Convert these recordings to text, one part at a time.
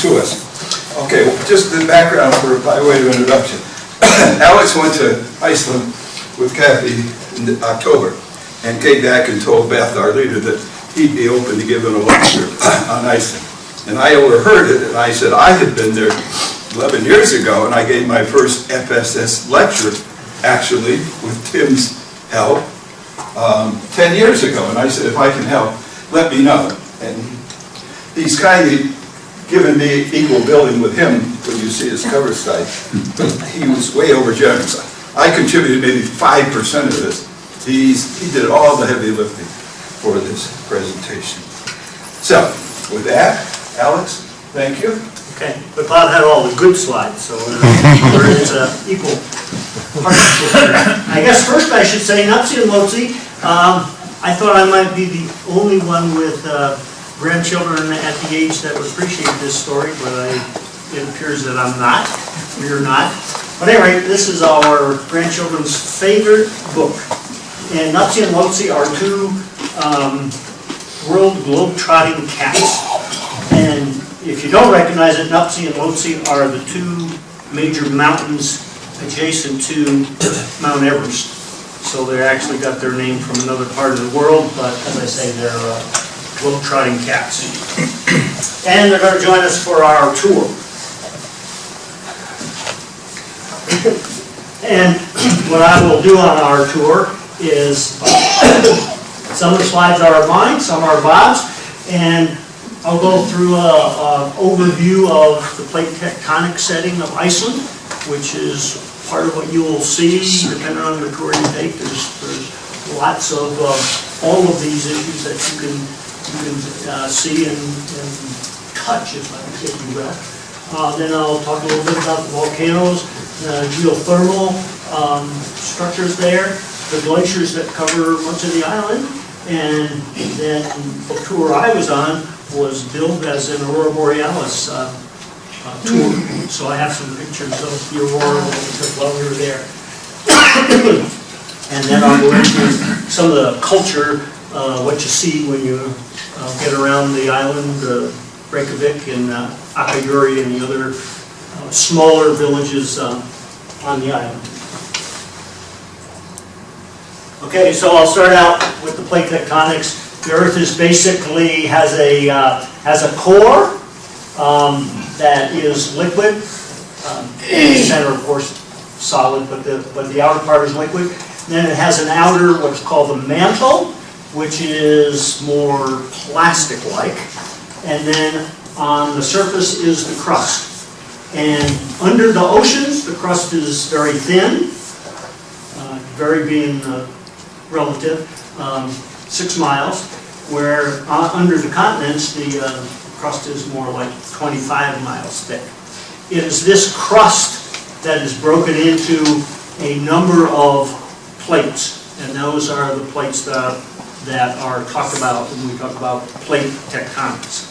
to us. Okay, well, just the background by way of introduction. Alex went to Iceland with Kathy in October and came back and told Beth, our leader, that he'd be open to giving a lecture on Iceland. And I overheard it, and I said I had been there 11 years ago, and I gave my first FSS lecture, actually, with Tim's help, 10 years ago. And I said, if I can help, let me know. And he's kindly given me equal billing with him when you see his cover slide. He was way over generous. I contributed maybe 5% of this. He did all the heavy lifting for this presentation. So, with that, Alex, thank you. Okay, but Bob had all the good slides, so we're in equal partnership. I guess first I should say, Nupsi and Lotsi, I thought I might be the only one with grandchildren at the age that would appreciate this story, but it appears that I'm not. We're not. But anyway, this is our grandchildren's favorite book. And Nupsi and Lotsi are two world globe-trotting cats. And if you don't recognize it, Nupsi and Lotsi are the two major mountains adjacent to Mount Everest. So they actually got their name from another part of the world, but as I say, they're globe-trotting cats. And they're going to join us for our tour. And what I will do on our tour is, some of the slides are mine, some are Bob's, and I'll go through an overview of the plate tectonic setting of Iceland, which is part of what you will see depending on the tour you take. There's lots of all of these issues that you can see and touch, if you will. Then I'll talk a little bit about the volcanoes, geothermal structures there, the glaciers that cover much of the island, and then the tour I was on was billed as an aurora borealis tour. So I have some pictures of the aurora that we took while we were there. And then I'll go into some of the culture, what you see when you get around the island, Reykjavik and Akureyri and the other smaller villages on the island. Okay, so I'll start out with the plate tectonics. The Earth is basically has a core that is liquid. In the center, of course, solid, but the outer part is liquid. Then it has an outer, what's called the mantle, which is more plastic-like. And then on the surface is the crust. And under the oceans, the crust is very thin, very being relative, 6 miles, where under the continents, the crust is more like 25 miles thick. It is this crust that is broken into a number of plates, and those are the plates that are talked about when we talk about plate tectonics.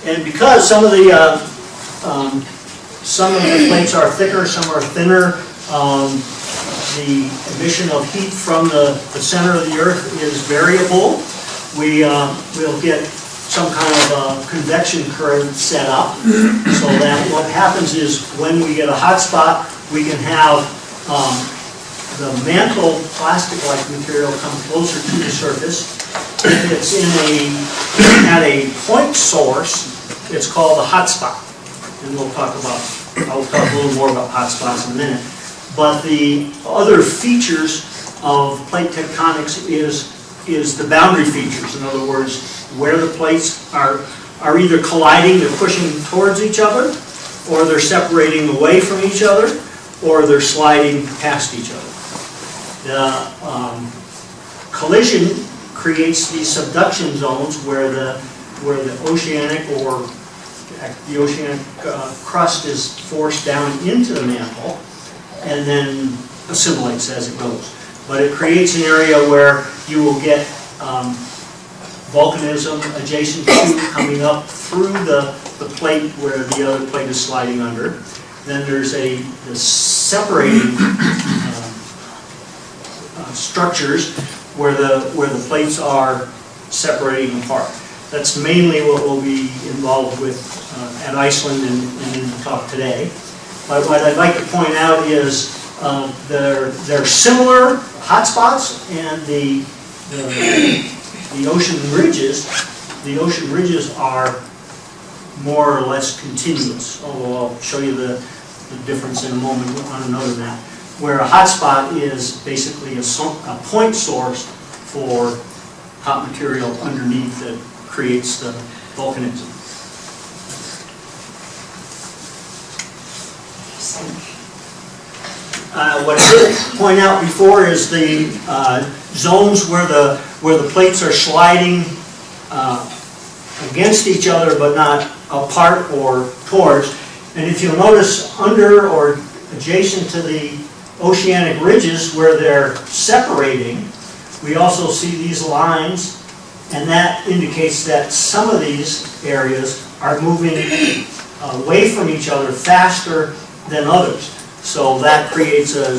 And because some of the plates are thicker, some are thinner, the emission of heat from the center of the Earth is variable. We'll get some kind of a convection current set up, so that what happens is when we get a hot spot, we can have the mantle plastic-like material come closer to the surface. If it's at a point source, it's called a hot spot. And I'll talk a little more about hot spots in a minute. But the other features of plate tectonics is the boundary features. In other words, where the plates are either colliding, they're pushing towards each other, or they're separating away from each other, or they're sliding past each other. The collision creates these subduction zones where the oceanic crust is forced down into the mantle and then assimilates as it goes. But it creates an area where you will get volcanism adjacent to coming up through the plate where the other plate is sliding under. Then there's the separating structures where the plates are separating apart. That's mainly what we'll be involved with at Iceland and in the talk today. But what I'd like to point out is they're similar hotspots, and the ocean ridges. The ocean ridges are more or less continuous, although I'll show you the difference in a moment on another map, where a hotspot is basically a point source for hot material underneath that creates the volcanism. What I did point out before is the zones where the plates are sliding against each other but not apart or towards. And if you'll notice, under or adjacent to the oceanic ridges where they're separating, we also see these lines, and that indicates that some of these areas are moving away from each other faster than others. So that creates a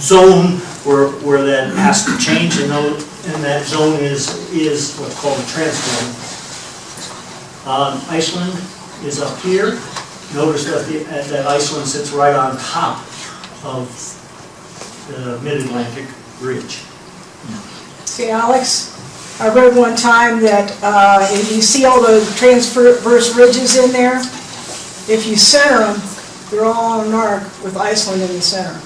zone where that has to change, and that zone is what's called a transform. Iceland is up here. Notice that Iceland sits right on top of the mid-Atlantic ridge. See, Alex, I read one time that if you see all the transverse ridges in there, if you center them, they're all on an arc with Iceland in the center.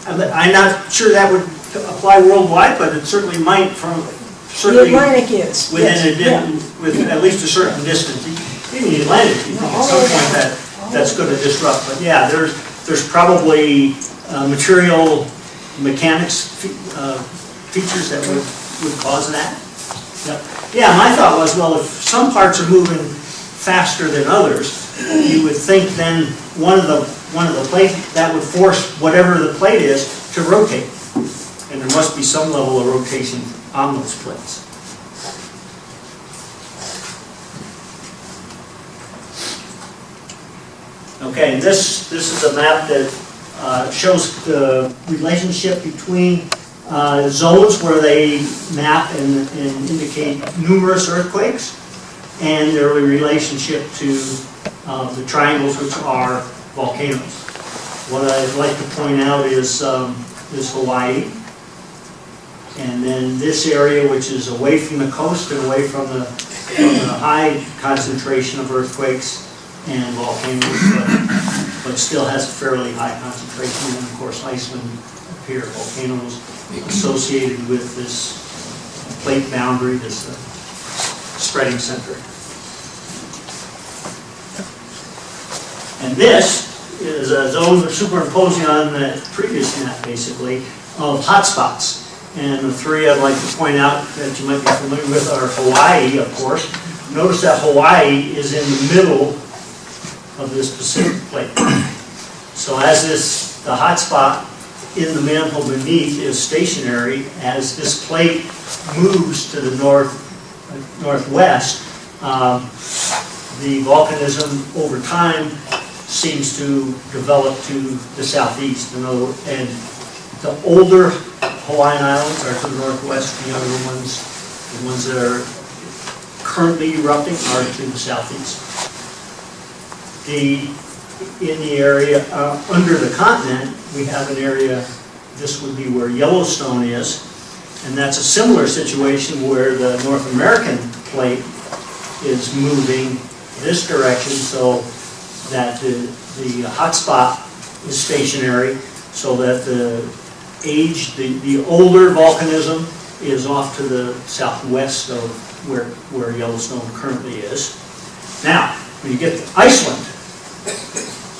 I'm not sure that would apply worldwide, but it certainly might The Atlantic is. With at least a certain distance. Even the Atlantic, you think at some point that's going to disrupt. But yeah, there's probably material mechanics features that would cause that. Yep. Yeah, my thought was, well, if some parts are moving faster than others, you would think then one of the plate that would force whatever the plate is to rotate, and there must be some level of rotation on those plates. Okay, and this is a map that shows the relationship between zones where they map and indicate numerous earthquakes, and their relationship to the triangles, which are volcanoes. What I'd like to point out is Hawaii, and then this area, which is away from the coast and away from the high concentration of earthquakes and volcanoes, but still has a fairly high concentration. And of course, Iceland up here, volcanoes associated with this plate boundary, this spreading center. And this is a zone superimposing on the previous map, basically, of hotspots. And the three I'd like to point out that you might be familiar with are Hawaii, of course. Notice that Hawaii is in the middle of this Pacific plate. So as the hotspot in the mantle beneath is stationary, as this plate moves to the northwest, the volcanism over time seems to develop to the southeast. And the older Hawaiian Islands are to the northwest, the younger ones, the ones that are currently erupting, are to the southeast. In the area under the continent, we have an area, this would be where Yellowstone is, and that's a similar situation where the North American plate is moving this direction, so that the hot spot is stationary, so that the older volcanism is off to the southwest of where Yellowstone currently is. Now, when you get to Iceland,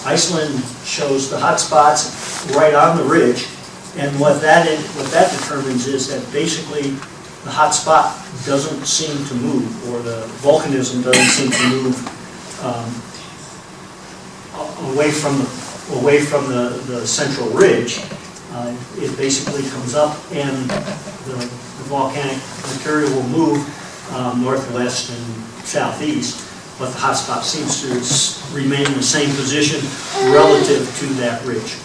Iceland shows the hot spots right on the ridge, and what that determines is that basically the hot spot doesn't seem to move, or the volcanism doesn't seem to move away from the central ridge. It basically comes up, and the volcanic material will move northwest and southeast. but the hotspot seems to remain in the same position relative to that ridge.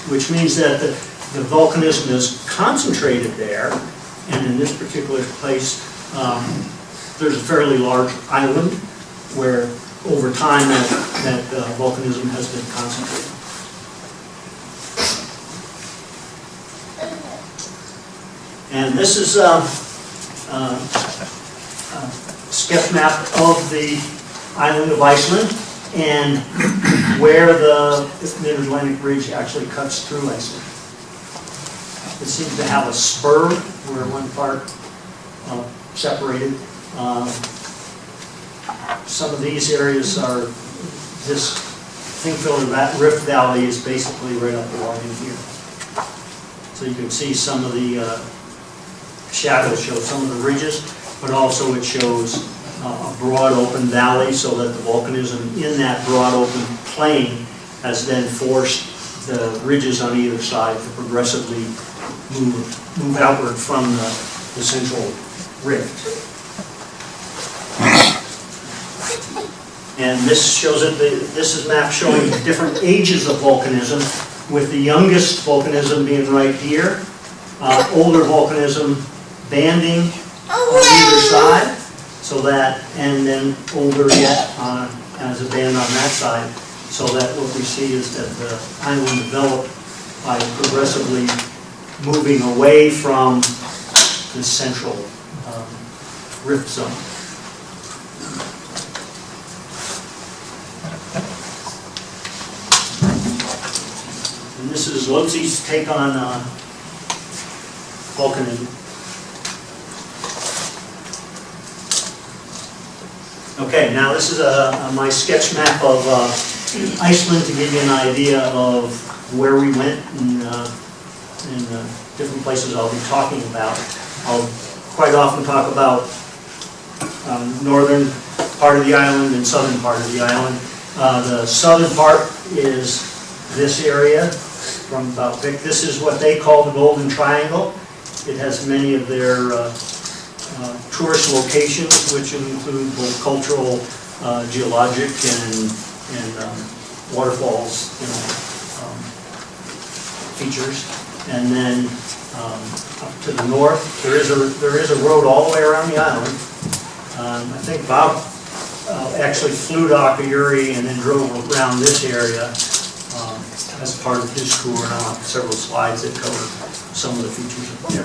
Which means that the volcanism is concentrated there, and in this particular place, there's a fairly large island where over time that volcanism has been concentrated. And this is a sketch map of the island of Iceland and where the Mid-Atlantic Ridge actually cuts through Iceland. It seems to have a spur where one part separated. Some of these areas are, this Thingfiller Rift Valley is basically right up along in here. So you can see some of the shadows show some of the ridges, but also it shows a broad open valley so that the volcanism in that broad open plain has then forced the ridges on either side to progressively move outward from the central rift. And this shows it, this is a map showing different ages of volcanism, with the youngest volcanism being right here, older volcanism banding on either side, so that, and then older yet as a band on that side, so that what we see is that the island developed by progressively moving away from the central rift zone. And this is Lotzi's take on volcanism. Okay, now this is my sketch map of Iceland to give you an idea of where we went and different places I'll be talking about. I'll quite often talk about northern part of the island and southern part of the island. The southern part is this area from about Vic. This is what they call the Golden Triangle. It has many of their tourist locations, which include both cultural, geologic, and waterfalls, features. And then up to the north, there is a road all the way around the island. I think Bob actually flew to Eyjafyallajokull and then drove around this area as part of his tour, and I'll have several slides that cover some of the features up there.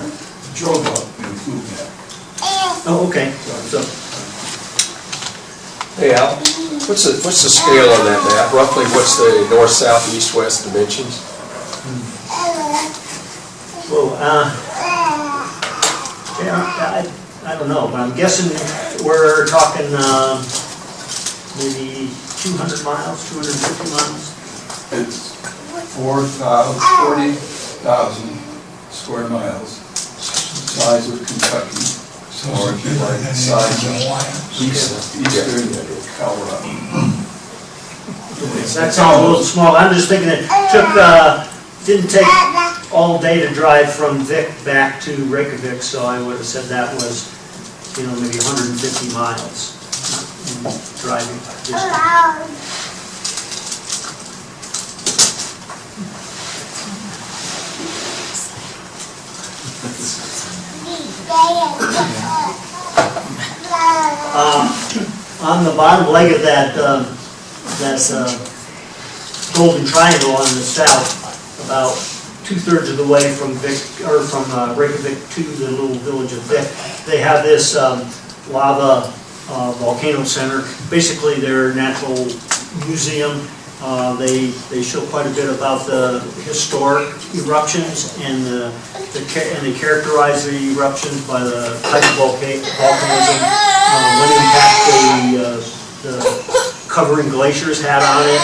Drove up and flew back. Oh, okay. So, Hey Al, what's the scale on that map? Roughly, what's the north, south, east, west dimensions? well, yeah, I don't know, but I'm guessing we're talking maybe 200 miles, 250 miles. It's 40,000 square miles, size of Kentucky, or if you like, the size of eastern Colorado. That sounds a little small. I'm just thinking it didn't take all day to drive from Vic back to Reykjavik, so I would have said that was, maybe 150 miles in driving distance. On the bottom leg of that Golden Triangle on the south, about 2/3 of the way from Reykjavik to the little village of Vic, they have this lava volcano center, basically their natural museum. They show quite a bit about the historic eruptions and they characterize the eruptions by the type of volcanism, what impact the covering glaciers had on it,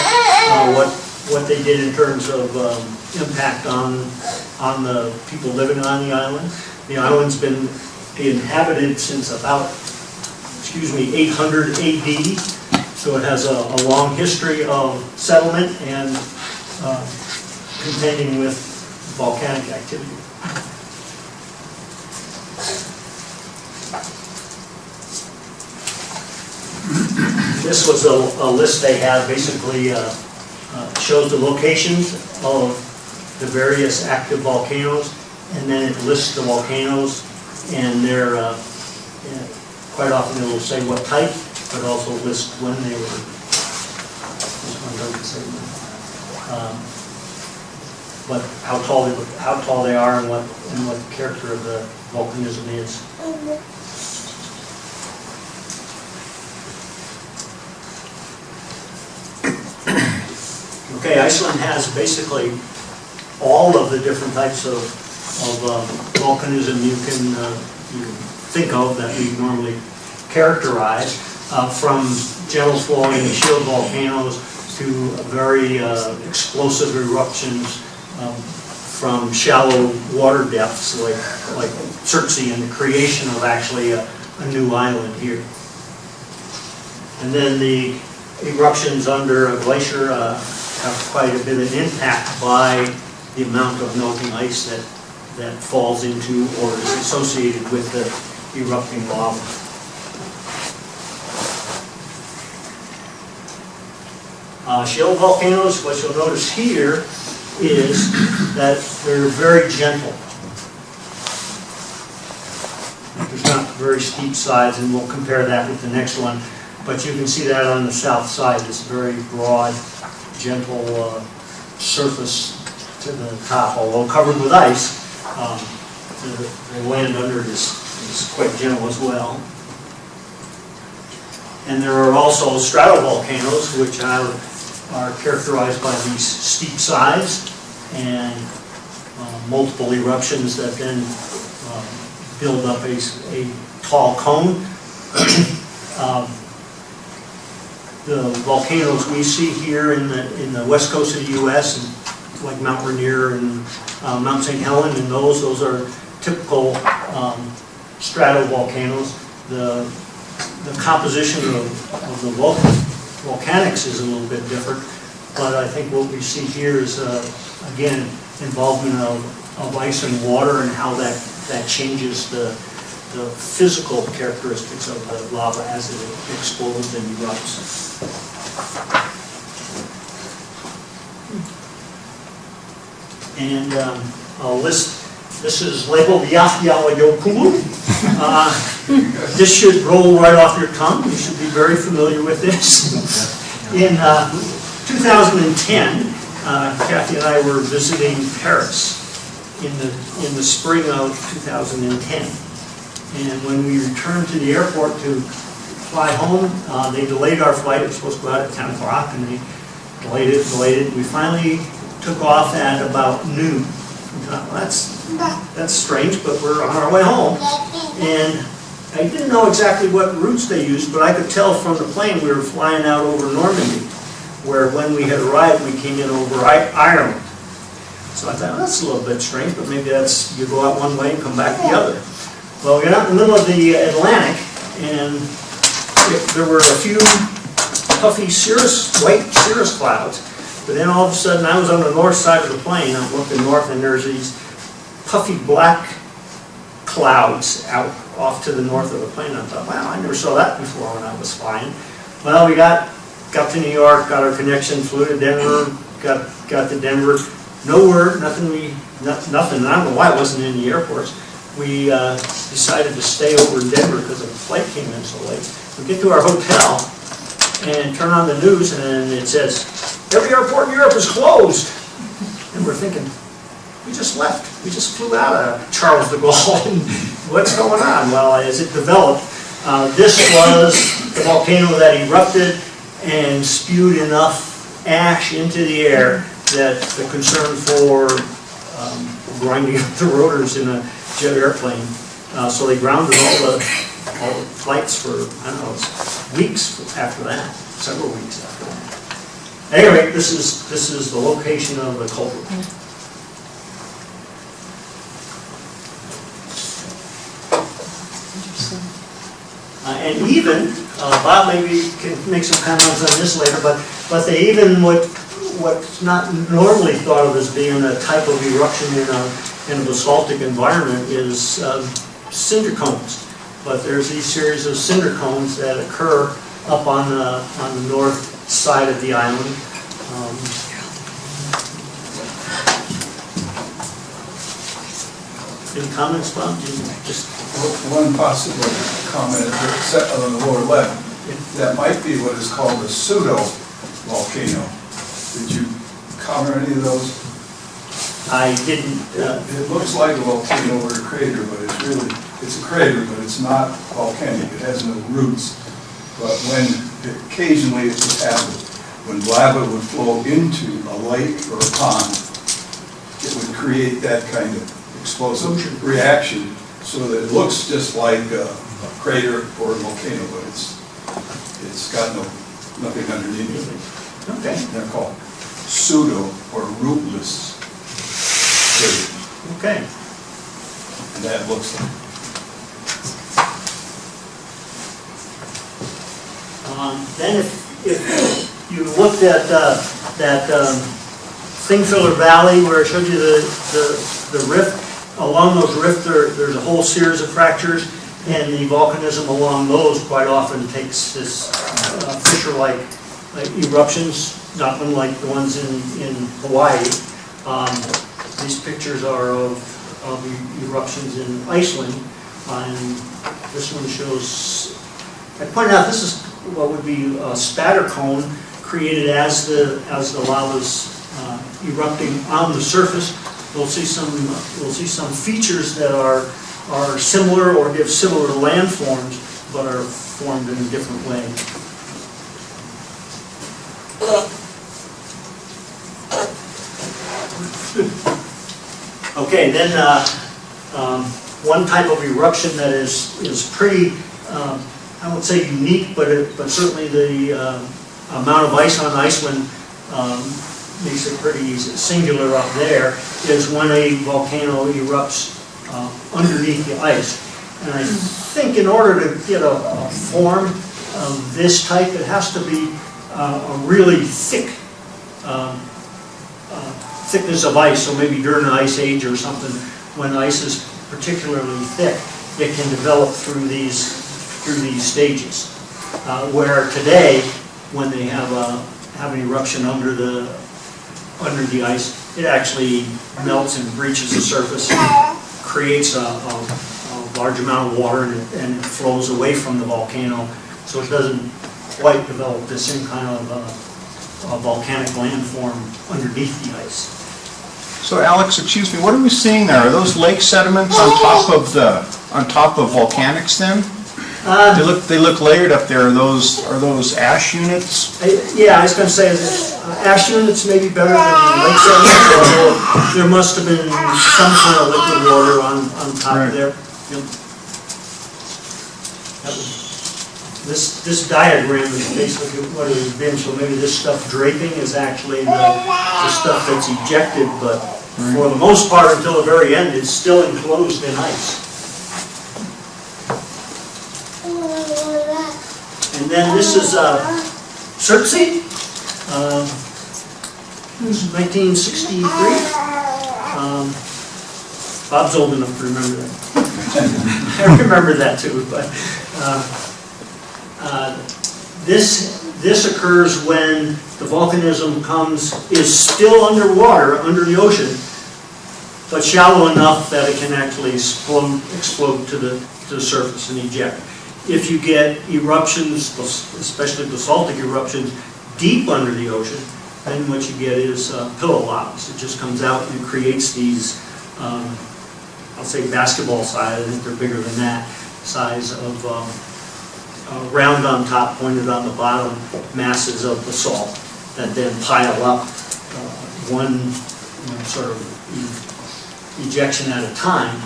what they did in terms of impact on the people living on the island. The island's been inhabited since about, 800 AD. So it has a long history of settlement and contending with volcanic activity. This was a list they had, basically shows the locations of the various active volcanoes, and then it lists the volcanoes, and they're, quite often it will say what type, but also list when they were. This one doesn't say when. But how tall they are, and what the character of the volcanism is. Okay, Iceland has basically all of the different types of volcanism you can think of that we normally characterize, from gentle flowing shield volcanoes to very explosive eruptions, from shallow water depths like Surtsey, and the creation of actually a new island here. And then the eruptions under a glacier have quite a bit of impact by the amount of melting ice that falls into or is associated with the erupting lava. Shield volcanoes, what you'll notice here is that they're very gentle. There's not very steep sides, and we'll compare that with the next one. But you can see that on the south side, this very broad, gentle surface to the top, although covered with ice. The land under it is quite gentle as well. And there are also stratovolcanoes, which are characterized by these steep sides and multiple eruptions that then build up a tall cone. The volcanoes we see here in the west coast of the U.S., like Mount Rainier and Mount St. Helens, and those are typical stratovolcanoes. The composition of the volcanics is a little bit different, but I think what we see here is again involvement of ice and water, and how that changes the physical characteristics of the lava as it explodes and erupts. And I'll list, this is labeled Eyjafyallajokull. This should roll right off your tongue. You should be very familiar with this. In 2010, Kathy and I were visiting Paris in the spring of 2010. And when we returned to the airport to fly home, they delayed our flight. It was supposed to go out at 10 o'clock, and they delayed it. We finally took off at about noon. We thought, well, that's strange, but we're on our way home. And I didn't know exactly what routes they used, but I could tell from the plane we were flying out over Normandy, where when we had arrived, we came in over Ireland. So I thought, well, that's a little bit strange, but maybe that's, you go out one way and come back the other. Well, we got out in the middle of the Atlantic, and there were a few puffy white cirrus clouds. But then all of a sudden, I was on the north side of the plane. I'm looking north, and there's these puffy black clouds out off to the north of the plane. I thought, wow, I never saw that before when I was flying. Well, we got to New York, got our connection, flew to Denver, got to Denver. No word, nothing. And I don't know why it wasn't in the airports. We decided to stay over in Denver because the flight came in so late. We get to our hotel and turn on the news, and it says, every airport in Europe is closed. And we're thinking, we just left. We just flew out of Charles de Gaulle. And what's going on? Well, as it developed, this was the volcano that erupted and spewed enough ash into the air that the concern for grinding up the rotors in a jet airplane, so they grounded all the flights for, I don't know, weeks after that, several weeks after that. Anyway, this is the location of the culprit. And even, Bob maybe can make some comments on this later, but they even, what's not normally thought of as being a type of eruption in a basaltic environment is cinder cones. But there's these series of cinder cones that occur up on the north side of the island. Any comments, Bob? Just One possible comment set on the lower left, that might be what is called a pseudo-volcano. Did you cover any of those? I didn't. It looks like a volcano or a crater, but it's a crater, but it's not volcanic. It has no roots. But occasionally it would happen, when lava would flow into a lake or a pond, it would create that kind of explosive reaction, so that it looks just like a crater or a volcano, but it's got nothing underneath it. Okay. They're called pseudo or rootless craters. Okay. And that looks like. Then if you looked at that Thingfiller Valley where I showed you the rift, along those rifts there's a whole series of fractures, and the volcanism along those quite often takes this fissure-like eruptions, not unlike the ones in Hawaii. These pictures are of eruptions in Iceland, and this one shows, I pointed out this is what would be a spatter cone created as the lava's erupting on the surface. We'll see some features that are similar or give similar landforms, but are formed in a different way. Okay, then one type of eruption that is pretty, I won't say unique, but certainly the amount of ice on Iceland makes it pretty singular up there, is when a volcano erupts underneath the ice. And I think in order to get a form of this type, it has to be a really thick thickness of ice. So maybe during the ice age or something, when ice is particularly thick, it can develop through these stages. Where today, when they have an eruption under the ice, it actually melts and breaches the surface, and creates a large amount of water, and it flows away from the volcano, so it doesn't quite develop the same kind of volcanic landform underneath the ice. So Alex, excuse me, what are we seeing there? Are those lake sediments on top of volcanics then? They look layered up there. Are those ash units? Yeah, I was going to say ash units may be better than lake sediments, although there must have been some kind of liquid water on top Right. of there. Yep. This diagram is basically what it has been, so maybe this stuff draping is actually the stuff that's ejected, but for the most part, until the very end, it's still enclosed in ice. And then this is Surtsey. This is 1963. Bob's old enough to remember that. I remember that too, but this occurs when the volcanism is still underwater, under the ocean, but shallow enough that it can actually explode to the surface and eject. If you get eruptions, especially basaltic eruptions, deep under the ocean, then what you get is pillow lavas. It just comes out and creates these, I'll say basketball size, I think they're bigger than that, size of round on top, pointed on the bottom, masses of basalt that then pile up one sort of ejection at a time,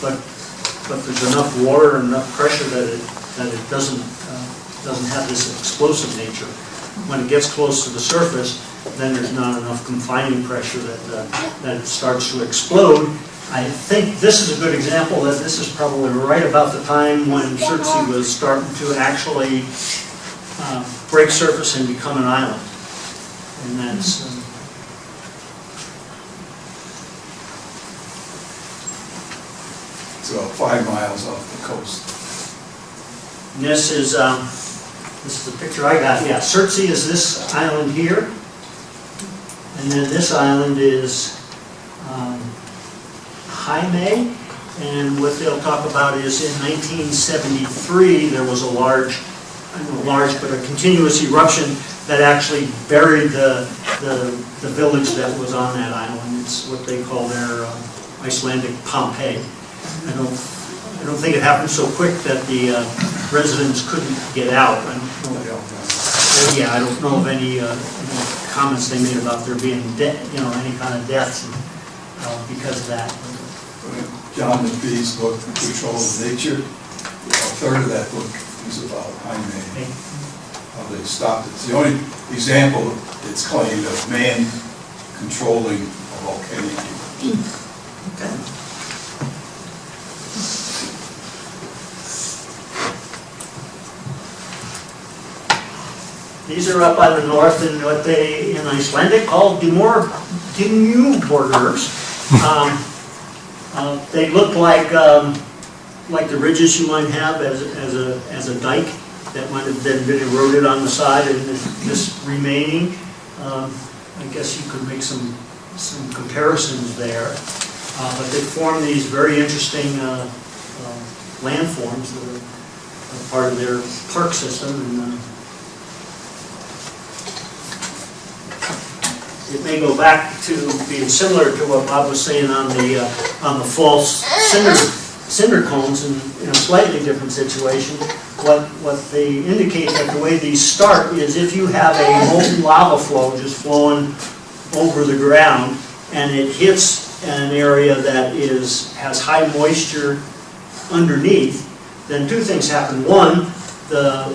but there's enough water and enough pressure that it doesn't have this explosive nature. When it gets close to the surface, then there's not enough confining pressure that it starts to explode. I think this is a good example that this is probably right about the time when Surtsey was starting to actually break surface and become an island. And that's it's about 5 miles off the coast. this is This is the picture I got. Yeah, Surtsey is this island here. And then this island is Jaime. And what they'll talk about is in 1973, there was a large, I don't know large, but a continuous eruption that actually buried the village that was on that island. It's what they call their Icelandic Pompeii. I don't think it happened so quick that the residents couldn't get out. I don't know of any comments they made about there being any kind of deaths because of that. John McPhee's book, Control of Nature, a third of that book is about Jaime, how they stopped it. It's the only example, it's claimed, of man controlling a volcanic eruption. Okay. These are up on the north in what they, in Icelandic, call Dimmuborgirs. They look like the ridges you might have as a dike that might have been eroded on the side, and this remaining. I guess you could make some comparisons there, but they form these very interesting landforms that are part of their park system. And, it may go back to being similar to what Bob was saying on the false cinder cones in a slightly different situation. What they indicate that the way these start is if you have a molten lava flow just flowing over the ground and it hits an area that has high moisture underneath, then two things happen. One, the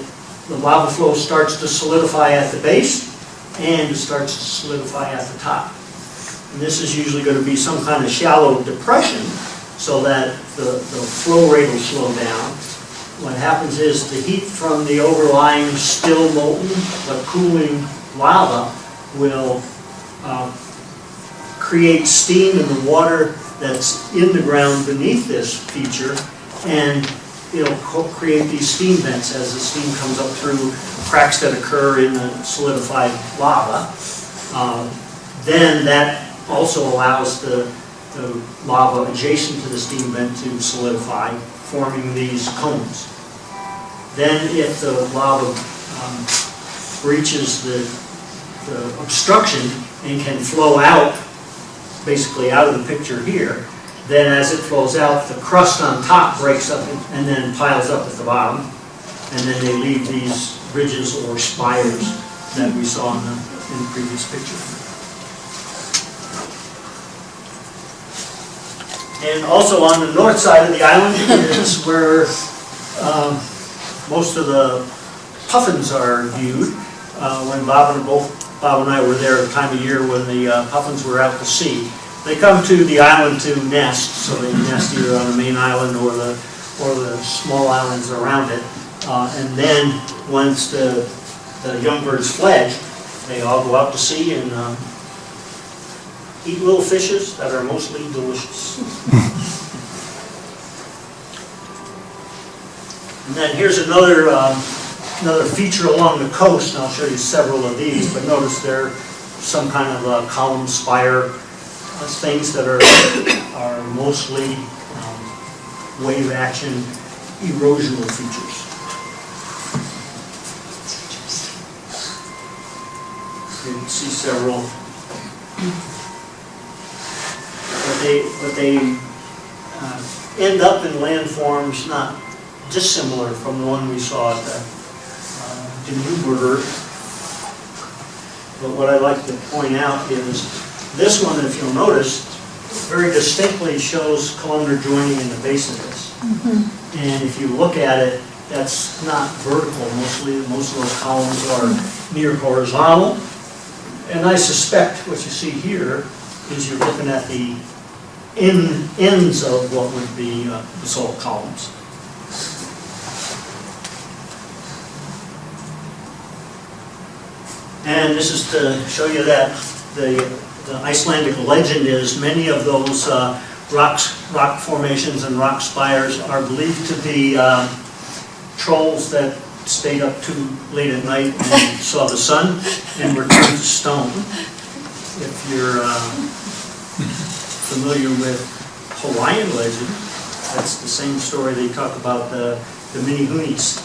lava flow starts to solidify at the base, and it starts to solidify at the top. And this is usually going to be some kind of shallow depression so that the flow rate will slow down. What happens is the heat from the overlying still molten but cooling lava will create steam in the water that's in the ground beneath this feature, and it'll create these steam vents as the steam comes up through cracks that occur in the solidified lava. Then that also allows the lava adjacent to the steam vent to solidify, forming these cones. Then if the lava breaches the obstruction and can flow out, basically out of the picture here, then as it flows out, the crust on top breaks up and then piles up at the bottom, and then they leave these ridges or spires that we saw in the previous picture. And also on the north side of the island is where most of the puffins are viewed. When Bob and I were there at the time of year when the puffins were out to sea, they come to the island to nest, so they nest either on the main island or the small islands around it. And then once the young birds fledge, they all go out to sea and eat little fishes that are mostly delicious. And then here's another feature along the coast, and I'll show you several of these, but notice they're some kind of column spire things that are mostly wave action erosional features. You can see several. But they end up in landforms not dissimilar from the one we saw at the Dimmuborgir. But what I'd like to point out is this one, if you'll notice, very distinctly shows columnar joining in the base of this. And if you look at it, that's not vertical. Most of those columns are near horizontal. And I suspect what you see here is you're looking at the ends of what would be basalt columns. And this is to show you that the Icelandic legend is many of those rock formations and rock spires are believed to be trolls that stayed up too late at night and saw the sun and were turned to stone. If you're familiar with Hawaiian legend, that's the same story. They talk about the mini hunis.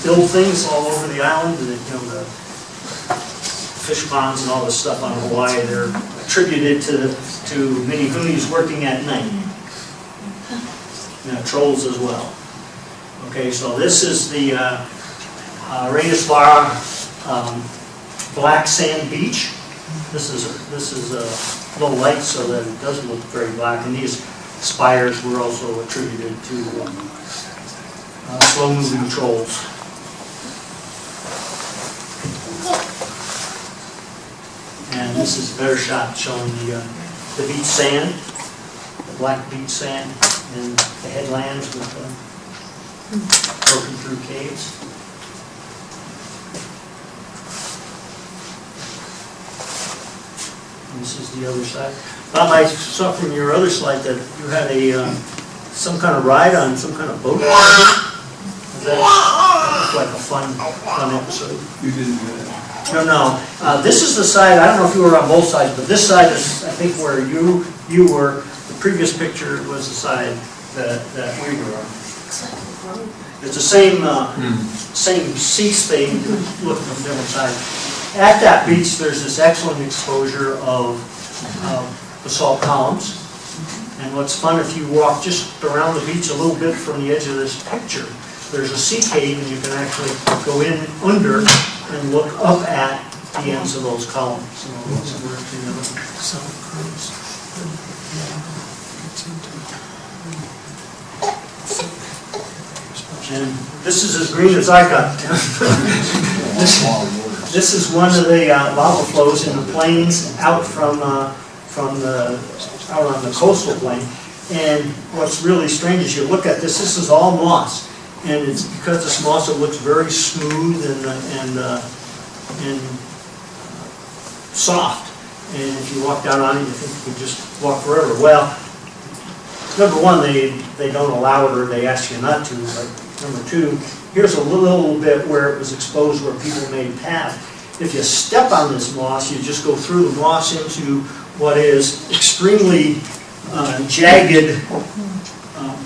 Build things all over the island, the fish ponds and all this stuff on Hawaii. They're attributed to mini hunis working at night. Trolls as well. Okay, so this is the Reynisfjara black sand beach. This is a low light, so that it does look very black. And these spires were also attributed to slow-moving trolls. And this is a better shot showing the beach sand, the black beach sand, and the headlands with broken through caves. And this is the other side. Bob, I saw from your other slide that you had some kind of ride on some kind of boat. That looked like a fun episode. You didn't do that. No. This is the side, I don't know if you were on both sides, but this side is, I think, where you were. The previous picture was the side that we were on. It's the same seats, they look from different sides. At that beach, there's this excellent exposure of basalt columns. And what's fun, if you walk just around the beach a little bit from the edge of this picture, there's a sea cave, and you can actually go in under and look up at the ends of those columns. And this is as green as I got. This is one of the lava flows in the plains out from out on the coastal plain. And what's really strange is you look at this. This is all moss. And it's because this moss, it looks very smooth and soft. And if you walk down on it, you think you could just walk forever. Well, number one, they don't allow it, or they ask you not to. But number two, here's a little bit where it was exposed, where people made paths. If you step on this moss, you just go through the moss into what is extremely jagged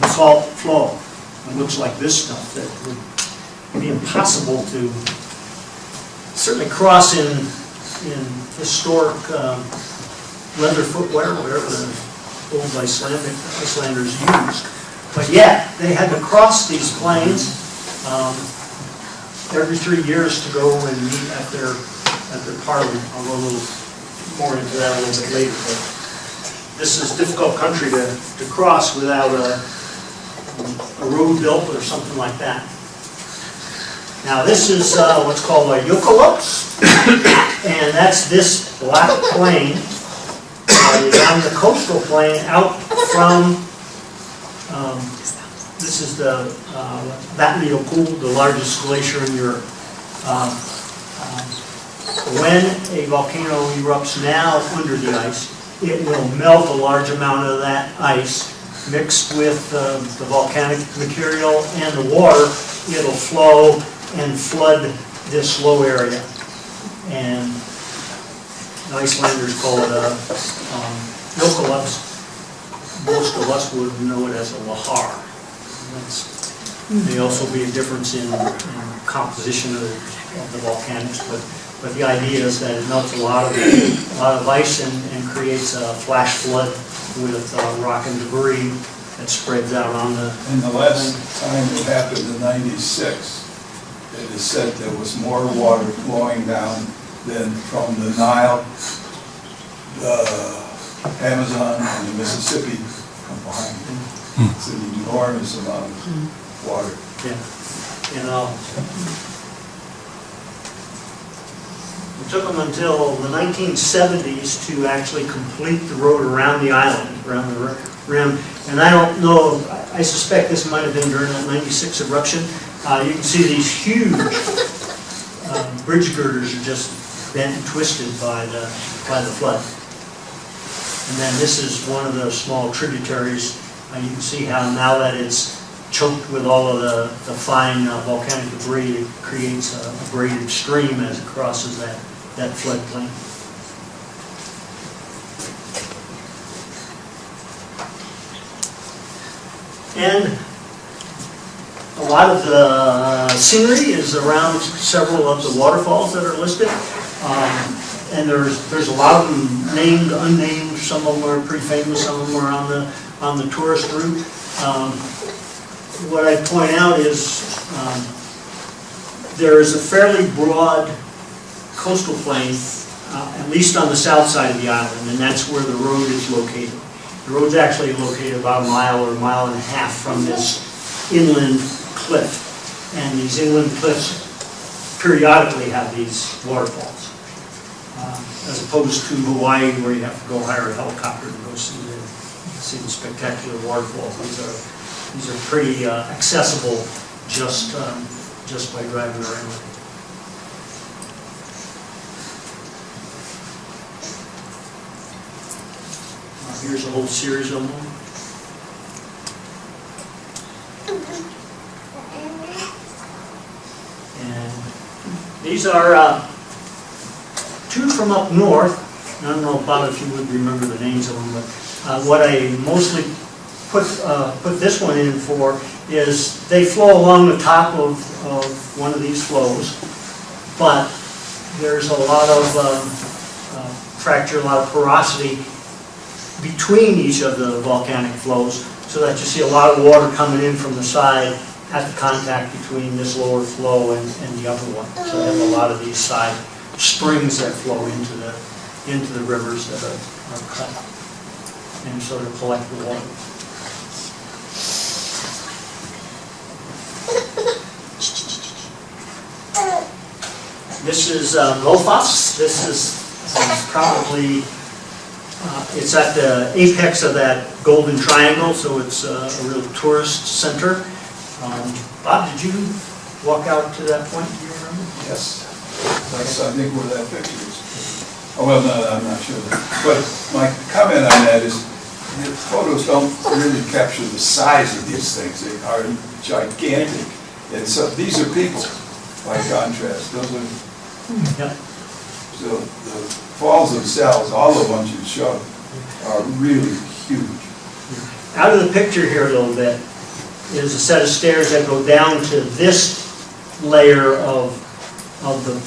basalt flow. It looks like this stuff that would be impossible to certainly cross in historic leather footwear, whatever the old Icelanders used. But yet, they had to cross these plains every 3 years to go and meet at their parliament. I'll go a little more into that a little bit later. But this is difficult country to cross without a road built or something like that. Now this is what's called a Jokolaups, and that's this black plain on the coastal plain out from, this is the Eyjafyallajokull, the largest glacier in Europe. When a volcano erupts now under the ice, it will melt a large amount of that ice mixed with the volcanic material and the water. It'll flow and flood this low area. And the Icelanders call it Jokolaups. Most of us would know it as a lahar. May also be a difference in composition of the volcanics, but the idea is that it melts a lot of ice and creates a flash flood with rock and debris that spreads out on the... And the last time it happened in '96, it is said there was more water flowing down than from the Nile, the Amazon, and the Mississippi combined. It's an enormous amount of water. Yeah, it took them until the 1970s to actually complete the road around the island, around the rim. And I don't know, I suspect this might have been during that '96 eruption. You can see these huge bridge girders are just bent and twisted by the flood. And then this is one of the small tributaries. You can see how now that it's choked with all of the fine volcanic debris. It creates a braided stream as it crosses that floodplain. And a lot of the scenery is around several of the waterfalls that are listed. And there's a lot of them named, unnamed. Some of them are pretty famous, some of them are on the tourist route. What I point out is there is a fairly broad coastal plain, at least on the south side of the island, and that's where the road is located. The road's actually located about a mile or a mile and a half from this inland cliff. And these inland cliffs periodically have these waterfalls. As opposed to Hawaii, where you have to go hire a helicopter to go see the spectacular waterfalls. These are pretty accessible just by driving around. Here's a whole series of them. And these are two from up north. I don't know, Bob, if you would remember the names of them, but what I mostly put this one in for is they flow along the top of one of these flows, but there's a lot of fracture, a lot of porosity between each of the volcanic flows, so that you see a lot of water coming in from the side at the contact between this lower flow and the upper one. So you have a lot of these side springs that flow into the rivers that are cut and sort of collect the water. This is Gullfoss. This is probably it's at the apex of that golden triangle, so it's a real tourist center. Bob, did you walk out to that point? Do you remember? Yes. That's, I think, where that picture is. Oh, well, no, I'm not sure. But my comment on that is, the photos don't really capture the size of these things. They are gigantic. And so these are people, by contrast. Those are, Yep. so the falls themselves, all the ones you showed, are really huge. Out of the picture here a little bit is a set of stairs that go down to this layer of the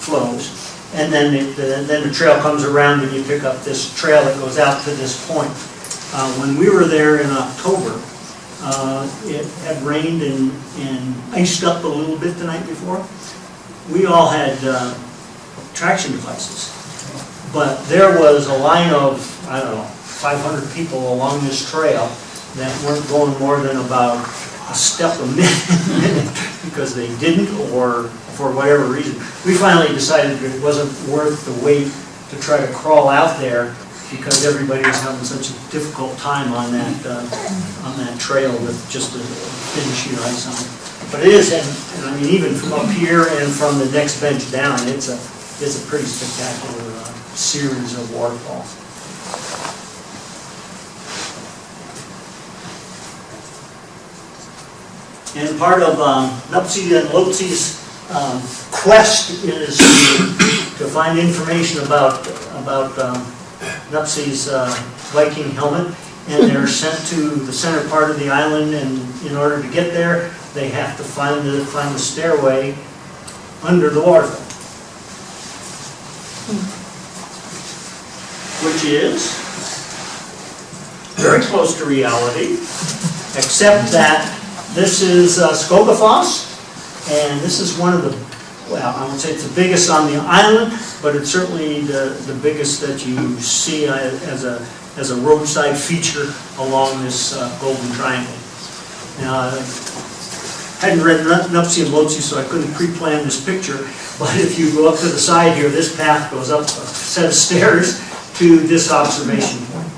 flows, and then the trail comes around and you pick up this trail that goes out to this point. When we were there in October, it had rained and iced up a little bit the night before. We all had traction devices, but there was a line of, I don't know, 500 people along this trail that weren't going more than about a step a minute because they didn't, or for whatever reason. We finally decided it wasn't worth the wait to try to crawl out there because everybody was having such a difficult time on that trail with just a thin sheet of ice on it. But it is, and I mean, even from up here and from the next bench down, it's a pretty spectacular series of waterfalls. And part of Nuptse and Lotsi's quest is to find information about Nuptse's Viking helmet, and they're sent to the center part of the island, and in order to get there, they have to find the stairway under the waterfall, which is very close to reality, except that this is Gullfoss, and this is one of the, well, I won't say it's the biggest on the island, but it's certainly the biggest that you see as a roadside feature along this golden triangle. Now, I hadn't read Nuptse and Lotse, so I couldn't pre-plan this picture, but if you go up to the side here, this path goes up a set of stairs to this observation point.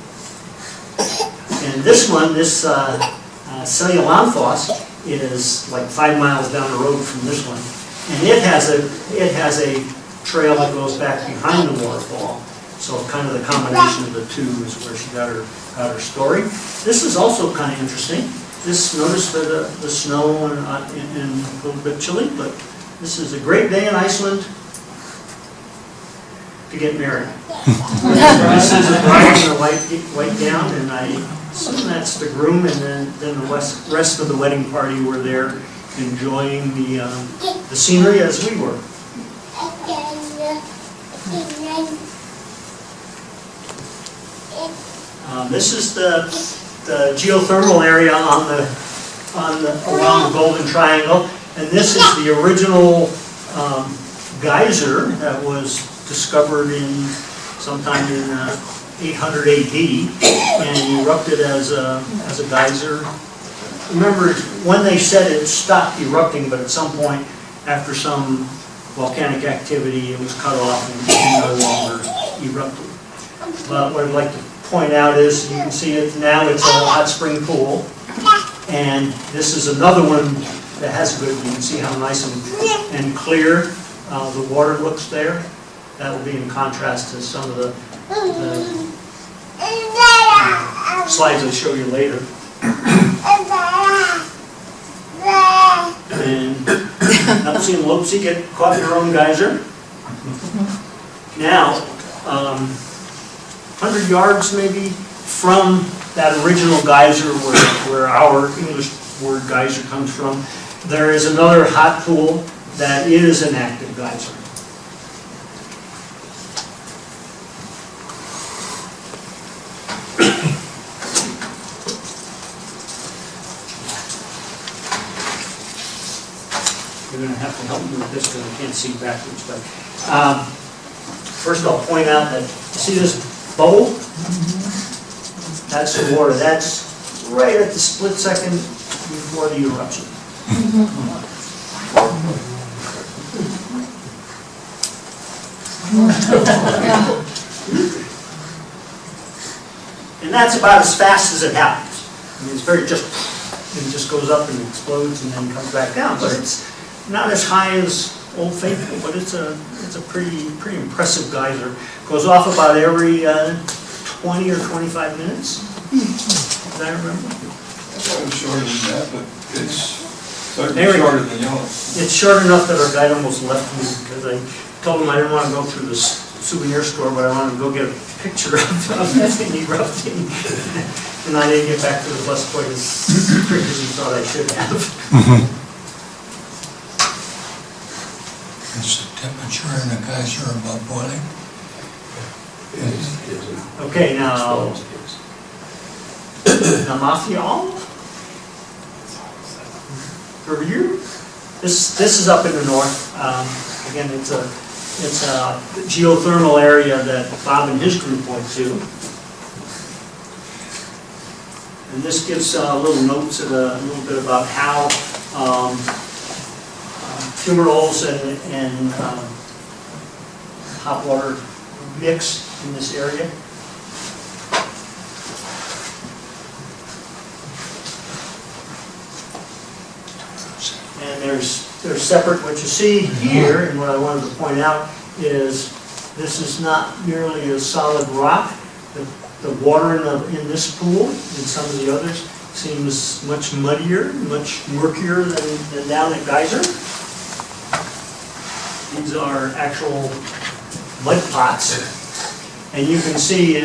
And this one, this Eyjafyallajokull, is like 5 miles down the road from this one, and it has a trail that goes back behind the waterfall. So kind of the combination of the two is where she got her story. This is also kind of interesting. notice the snow and a little bit chilly, but this is a great day in Iceland to get married. This is a bride in a white gown, and I assume that's the groom, and then the rest of the wedding party were there enjoying the scenery as we were. This is the geothermal area around the Golden Triangle, and this is the original geyser that was discovered sometime in 800 AD and erupted as a geyser. Remember, when they said it stopped erupting, but at some point, after some volcanic activity, it was cut off and no longer erupted. But what I'd like to point out is, you can see it now, it's a hot spring pool, and this is another one that has good, you can see how nice and clear the water looks there. That will be in contrast to some of the slides I'll show you later. And Upsy and Lopsy get caught in their own geyser. Now, 100 yards maybe from that original geyser where our English word geyser comes from, there is another hot pool that is an active geyser. You're going to have to help me with this because I can't see backwards. But first I'll point out that, see this bubble? That's the water. That's right at the split second before the eruption. And that's about as fast as it happens. I mean, it's very it just goes up and explodes and then comes back down. But it's not as high as Old Faithful, but it's a pretty impressive geyser. Goes off about every 20 or 25 minutes, as I remember. It's shorter than that, but it's certainly Anyway, shorter than yellow. It's short enough that our guide almost left me because I told him I didn't want to go through the souvenir store, but I wanted to go get a picture of that thing erupting. And I didn't get back to the bus quite as quick as he thought I should have. Is the temperature in the geyser above boiling? Okay, now Eyjafjallajokull for you. This is up in the north. Again, it's a geothermal area that Bob and his group went to. And this gives little notes and a little bit about how fumaroles and hot water mix in this area. And they're separate. What you see here, and what I wanted to point out, is this is not merely a solid rock. The water in this pool and some of the others seems much muddier, much murkier than down at Geyser. These are actual mud pots. And you can see,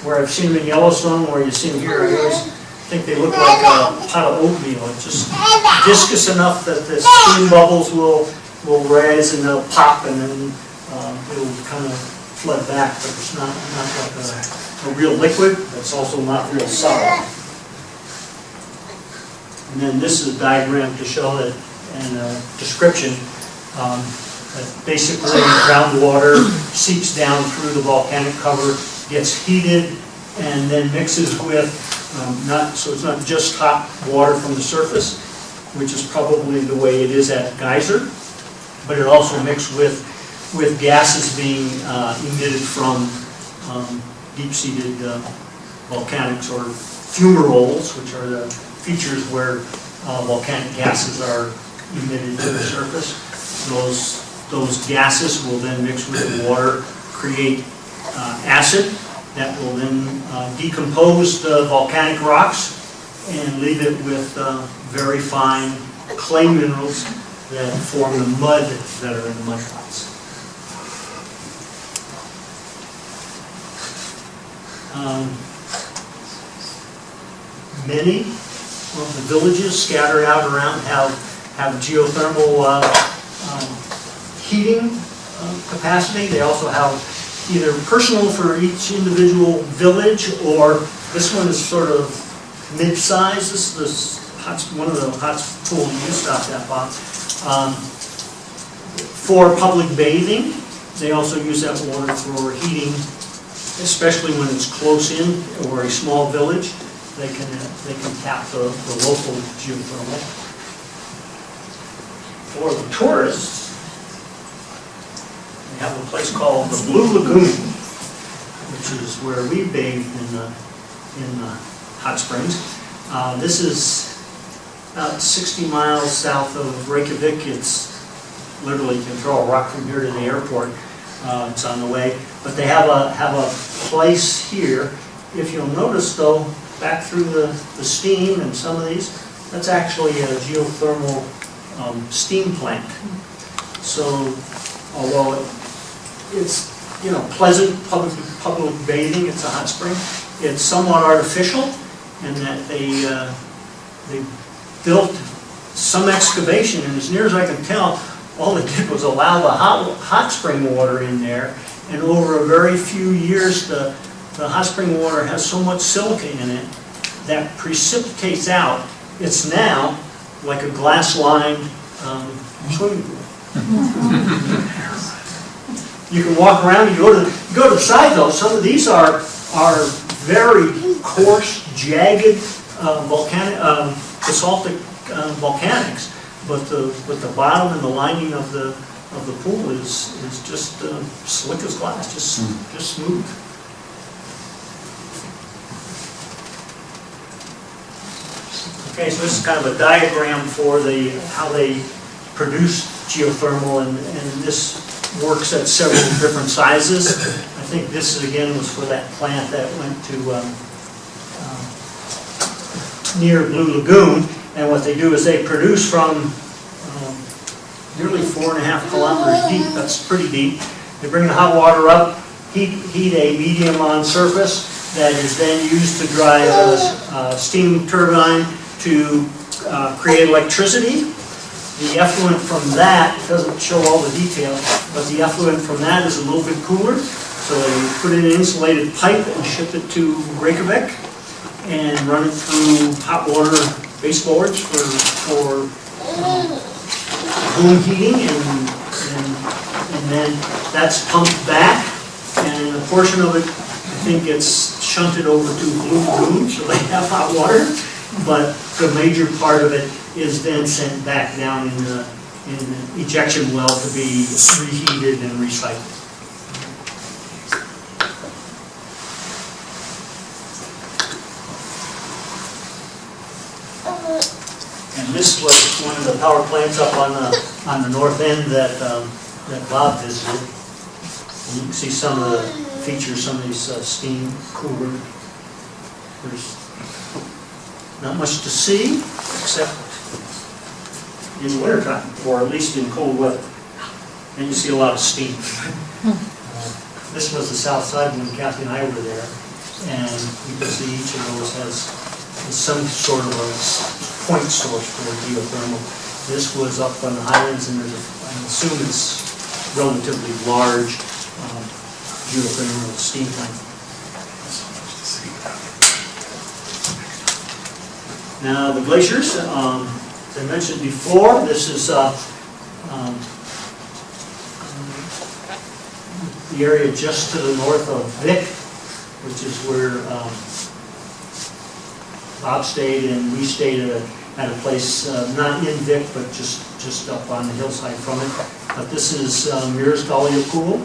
where I've seen them in Yellowstone, where you see them here, I always think they look like a pot of oatmeal. It's just viscous enough that the steam bubbles will rise and they'll pop, and then it'll kind of flood back, but it's not like a real liquid. It's also not real solid. And then this is a diagram to show that, and a description, that basically groundwater seeps down through the volcanic cover, gets heated, and then mixes with, so it's not just hot water from the surface, which is probably the way it is at Geyser, but it also mixed with gases being emitted from deep-seated volcanics, or fumaroles, which are the features where volcanic gases are emitted to the surface. Those gases will then mix with the water, create acid that will then decompose the volcanic rocks and leave it with very fine clay minerals that form the mud that are in the mudflats. Many of the villages scattered out around have geothermal heating capacity. They also have either personal for each individual village, or this one is sort of mid-size. This is one of the hot pools you stopped at, Bob. For public bathing, they also use that water for heating, especially when it's close in or a small village. They can tap the local geothermal. For the tourists, they have a place called the Blue Lagoon, which is where we bathed in the hot springs. This is about 60 miles south of Reykjavik. It's literally, you can throw a rock from here to the airport. It's on the way. But they have a place here. If you'll notice, though, back through the steam and some of these, that's actually a geothermal steam plant. So, although it's pleasant public bathing, it's a hot spring, it's somewhat artificial in that they built some excavation, and as near as I can tell, all they did was allow the hot spring water in there, and over a very few years, the hot spring water has so much silica in it that precipitates out. It's now like a glass-lined swimming pool. You can walk around. You go to the side though. Some of these are very coarse, jagged basaltic volcanics, but the bottom and the lining of the pool is just slick as glass, just smooth. Okay, so this is kind of a diagram for how they produce geothermal, and this works at several different sizes. I think this again was for that plant that went to near Blue Lagoon, and what they do is they produce from nearly 4.5 kilometers deep. That's pretty deep. They bring the hot water up, heat a medium on surface that is then used to drive a steam turbine to create electricity. The effluent from that doesn't show all the details, but the effluent from that is a little bit cooler. So they put in an insulated pipe and ship it to Reykjavik and run it through hot water baseboards for room heating, and then that's pumped back, and a portion of it, I think, gets shunted over to Blue Lagoon, so they have hot water, but the major part of it is then sent back down in the ejection well to be reheated and recycled. And this was one of the power plants up on the north end that Bob visited. And you can see some of the features, some of these steam cooler. There's not much to see except in wintertime, or at least in cold weather. And you see a lot of steam. This was the south side when Kathy and I were there, and you can see each of those has some sort of a point source for geothermal. This was up on the highlands, and I assume it's relatively large geothermal steam plant. Now the glaciers, as I mentioned before, this is the area just to the north of Vik, which is where Bob stayed, and we stayed at a place not in Vik, but just up on the hillside from it. But this is Reynisfjara,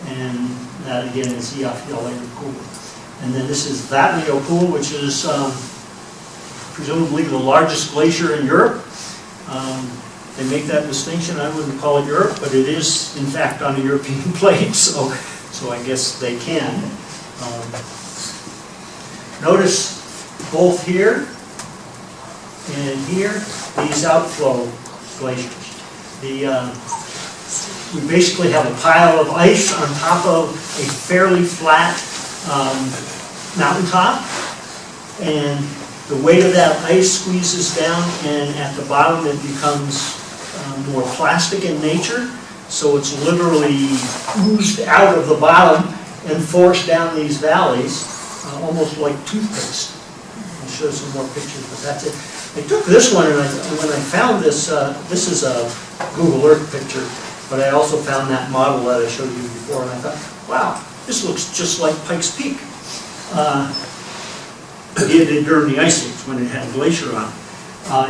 and that again is Eyjafyallajokull. And then this is Vatnajökull, which is presumably the largest glacier in Europe. They make that distinction. I wouldn't call it Europe, but it is in fact on a European plate, so I guess they can. Notice both here and here, these outflow glaciers. We basically have a pile of ice on top of a fairly flat mountaintop, and the weight of that ice squeezes down, and at the bottom it becomes more plastic in nature, so it's literally oozed out of the bottom and forced down these valleys, almost like toothpaste. I'll show some more pictures, but that's it. I took this one, and when I found this, this is a Google Earth picture, but I also found that model that I showed you before, and I thought, wow, this looks just like Pikes Peak. It did during the Ice Age, when it had a glacier on it.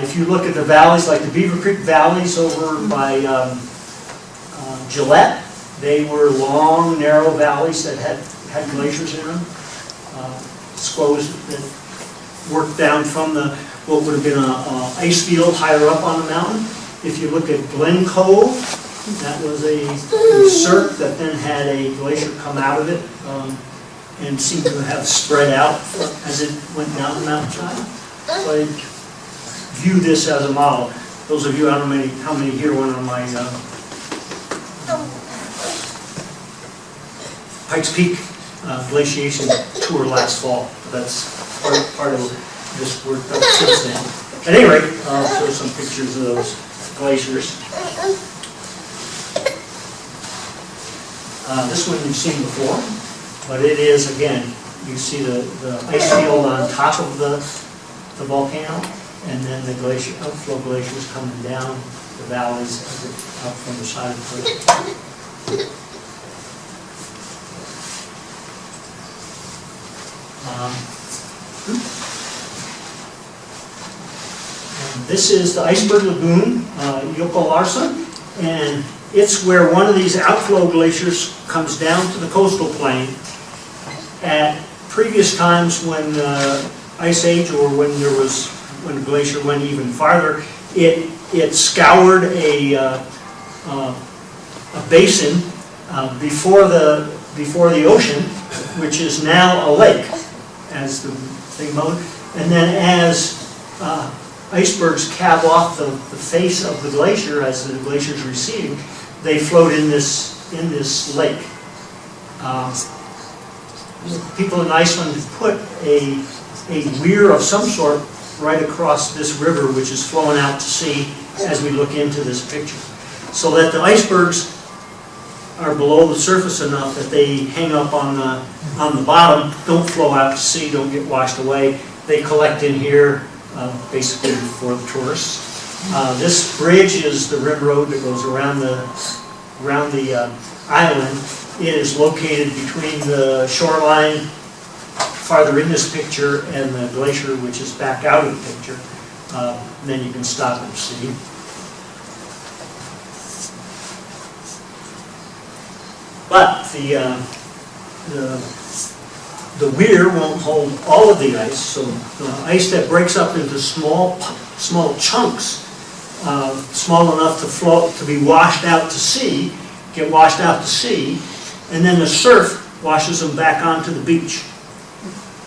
If you look at the valleys, like the Beaver Creek valleys over by Gillette, they were long, narrow valleys that had glaciers in them. Squoze that worked down from what would have been an ice field higher up on the mountain. If you look at Glen Cove, that was a cirque that then had a glacier come out of it and seemed to have spread out as it went down the mountainside. So I view this as a model. Those of you, I don't know how many here went on my Pikes Peak glaciation tour last fall. That's part of this work done since then. At any rate, I'll show some pictures of those glaciers. This one you've seen before, but it is, again, you see the ice field on top of the volcano, and then the glacier, outflow glaciers coming down the valleys up from the side of the glacier. And this is the iceberg lagoon, Jokolaups, and it's where one of these outflow glaciers comes down to the coastal plain. At previous times when Ice Age, or when the glacier went even farther, it scoured a basin before the ocean, which is now a lake, as the thing mowed. And then as icebergs calve off the face of the glacier as the glacier is receding, they float in this lake. People in Iceland have put a weir of some sort right across this river, which is flowing out to sea as we look into this picture, so that the icebergs are below the surface enough that they hang up on the bottom, don't flow out to sea, don't get washed away. They collect in here, basically for the tourists. This bridge is the rim road that goes around the island. It is located between the shoreline farther in this picture and the glacier, which is back out of the picture. Then you can stop and see. But the weir won't hold all of the ice, so the ice that breaks up into small chunks, small enough to float, to be washed out to sea, get washed out to sea, and then the surf washes them back onto the beach.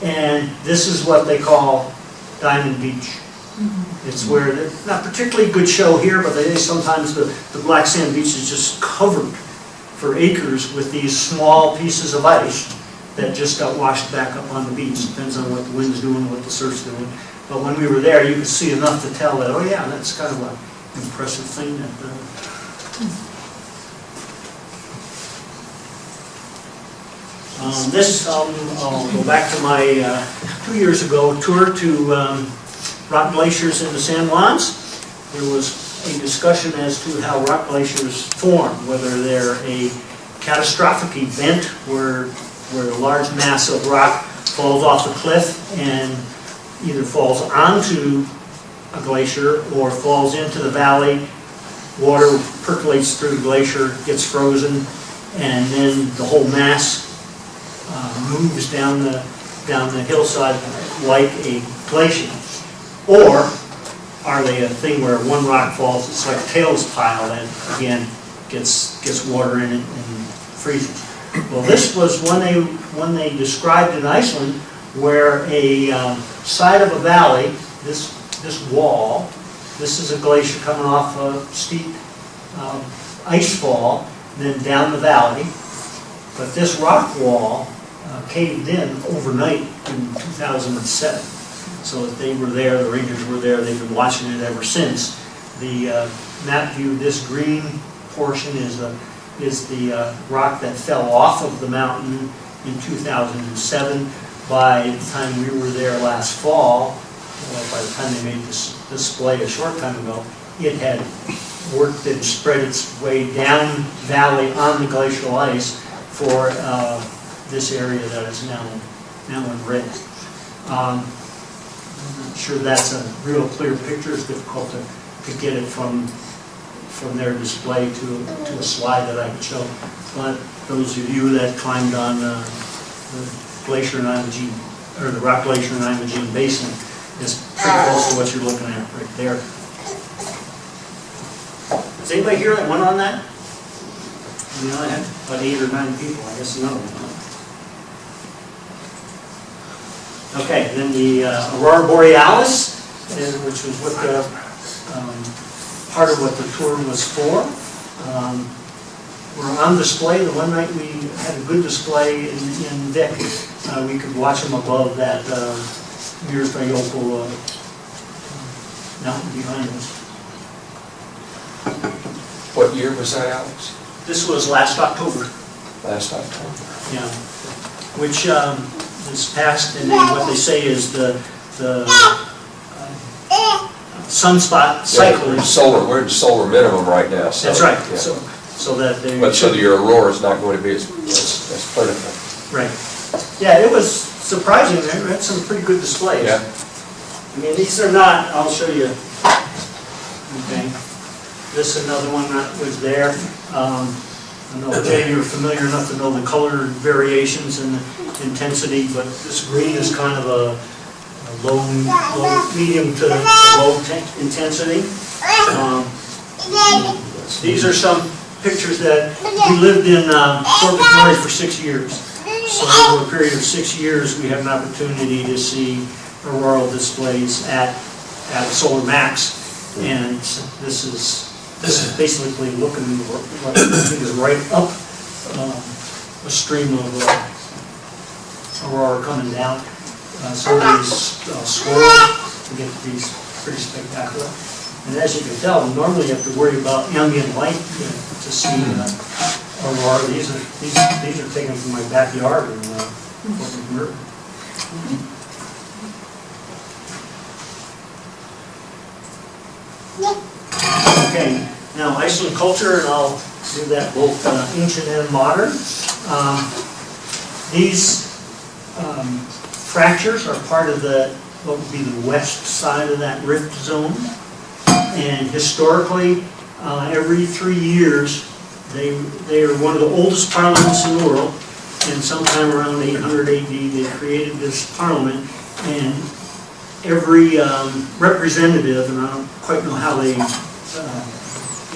And this is what they call Diamond Beach. It's where, not particularly good show here, but they sometimes the black sand beach is just covered for acres with these small pieces of ice that just got washed back up on the beach. Depends on what the wind's doing, what the surf's doing. But when we were there, you could see enough to tell that, oh yeah, that's kind of an impressive thing. I'll go back to my 2 years ago tour to rock glaciers in the San Juans. There was a discussion as to how rock glaciers form, whether they're a catastrophic event where a large mass of rock falls off a cliff and either falls onto a glacier or falls into the valley, water percolates through the glacier, gets frozen, and then the whole mass moves down the hillside like a glacier. Or are they a thing where one rock falls, it's like a tails pile and again gets water in it and freezes. Well, this was one they described in Iceland where a side of a valley, this this wall. This is a glacier coming off a steep ice fall, then down the valley. But this rock wall caved in overnight in 2007. So that they were there, the rangers were there, they've been watching it ever since. The map view, this green portion is the rock that fell off of the mountain in 2007. By the time we were there last fall, by the time they made this display a short time ago, it had worked and spread its way down valley on the glacial ice for this area that is now in red. I'm not sure that's a real clear picture. It's difficult to get it from their display to a slide that I can show. But those of you that climbed on the glacier in Imogene, or the rock glacier in Imogene Basin, is pretty close to what you're looking at right there. Is anybody here that went on that? I mean, I had about 8 or 9 people, I guess none of them. Okay, then the aurora borealis, which was what the part of what the tour was for. Were on display. The one night we had a good display in Vic. We could watch them above that Eyjafyallajokull mountain behind us. What year was that, Alex? This was last October. Last October. Yeah. Which is past, and then what they say is the sunspot cycle. Yeah, we're in solar minimum right now. So, that's right. Yeah. So that they. But so your aurora is not going to be as plentiful. Right. Yeah, it was surprising. They had some pretty good displays. Yeah. I mean, these are not. I'll show you. Okay. This is another one that was there. I know, Jay, you're familiar enough to know the color variations and the intensity, but this green is kind of a low medium to low intensity. These are some pictures that we lived in Fort McMurray for 6 years. So over a period of 6 years, we have an opportunity to see auroral displays at Solar Max, and this is basically looking what I think is right up a stream of aurora coming down. Some of these swirls to get these pretty spectacular. And as you can tell, normally you have to worry about ambient light to see aurora. These are taken from my backyard in Fort McMurray. Okay, now Iceland culture, and I'll do that both ancient and modern. These fractures are part of what would be the west side of that rift zone. And historically, every 3 years, they are one of the oldest parliaments in the world. And sometime around 800 AD, they created this parliament. And every representative, and I don't quite know how they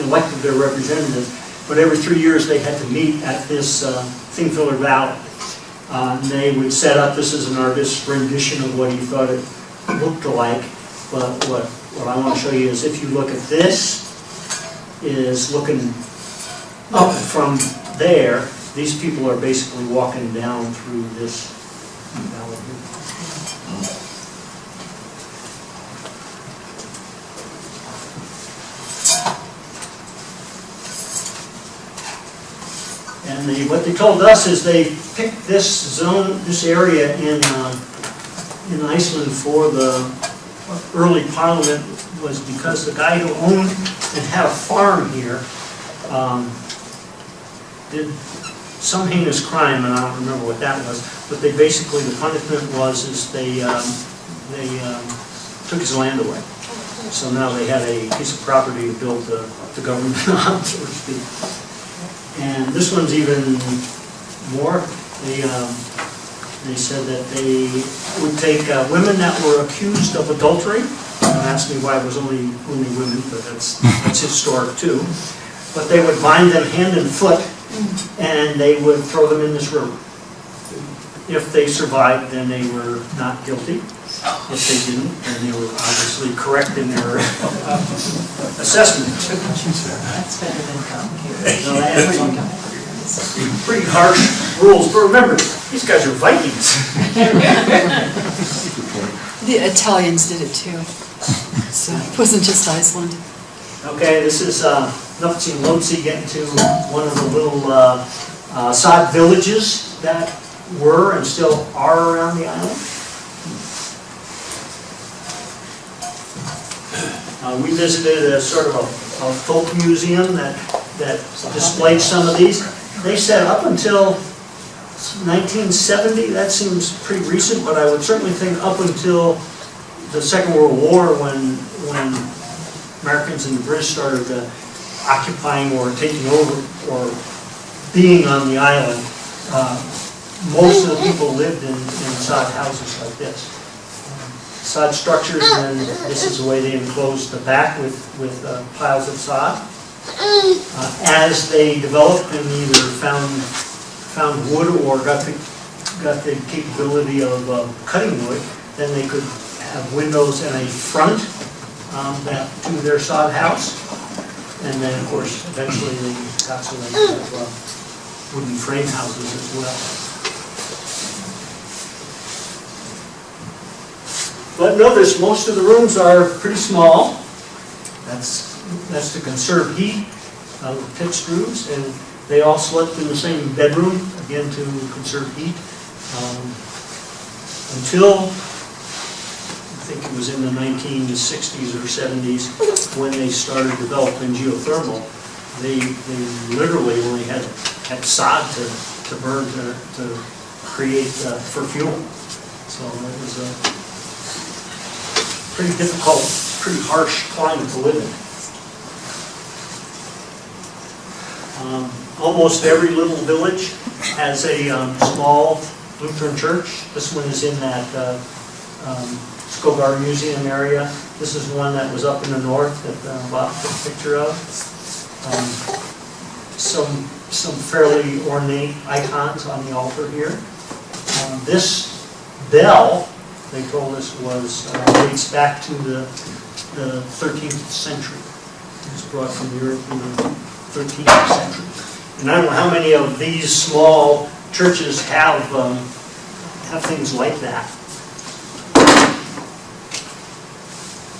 elected their representatives, but every 3 years they had to meet at this Thingfiller Valley. And they would set up, this is an artist's rendition of what he thought it looked like, but what I want to show you is if you look at this, is looking up from there, these people are basically walking down through this valley here. And what they told us is they picked this zone, this area in Iceland for the early parliament was because the guy who owned and had a farm here did some heinous crime, and I don't remember what that was. But they basically, the punishment was they took his land away. So now they had a piece of property to build the government on, so to speak. And this one's even more. They said that they would take women that were accused of adultery. Don't ask me why it was only women, but that's historic too. But they would bind them hand and foot, and they would throw them in this river. If they survived, then they were not guilty. If they didn't, then they were obviously correct in their assessment. That's better than complicated. No, pretty harsh rules, but remember, these guys are Vikings. The Italians did it too, so it wasn't just Iceland. Okay, this is Nuptsi and Lotsi getting to one of the little sod villages that were and still are around the island. We visited a sort of a folk museum that displayed some of these. They said up until 1970, that seems pretty recent, but I would certainly think up until the Second World War when Americans and the British started occupying or taking over or being on the island, most of the people lived in sod houses like this. Sod structures, and this is the way they enclosed the back with piles of sod. As they developed and either found wood or got the capability of cutting wood, then they could have windows and a front to their sod house. And then, of course, eventually they got so they could have wooden frame houses as well. But notice most of the rooms are pretty small. That's to conserve heat with pitched roofs, and they all slept in the same bedroom, again to conserve heat. Until, I think it was in the 1960s or 70s, when they started developing geothermal, they literally only had sod to burn to create for fuel. So it was a pretty difficult, pretty harsh climate to live in. Almost every little village has a small Lutheran church. This one is in that Skogar Museum area. This is one that was up in the north that Bob took a picture of. Some fairly ornate icons on the altar here. This bell, they told us, dates back to the 13th century. It was brought from Europe in the 13th century. And I don't know how many of these small churches have things like that.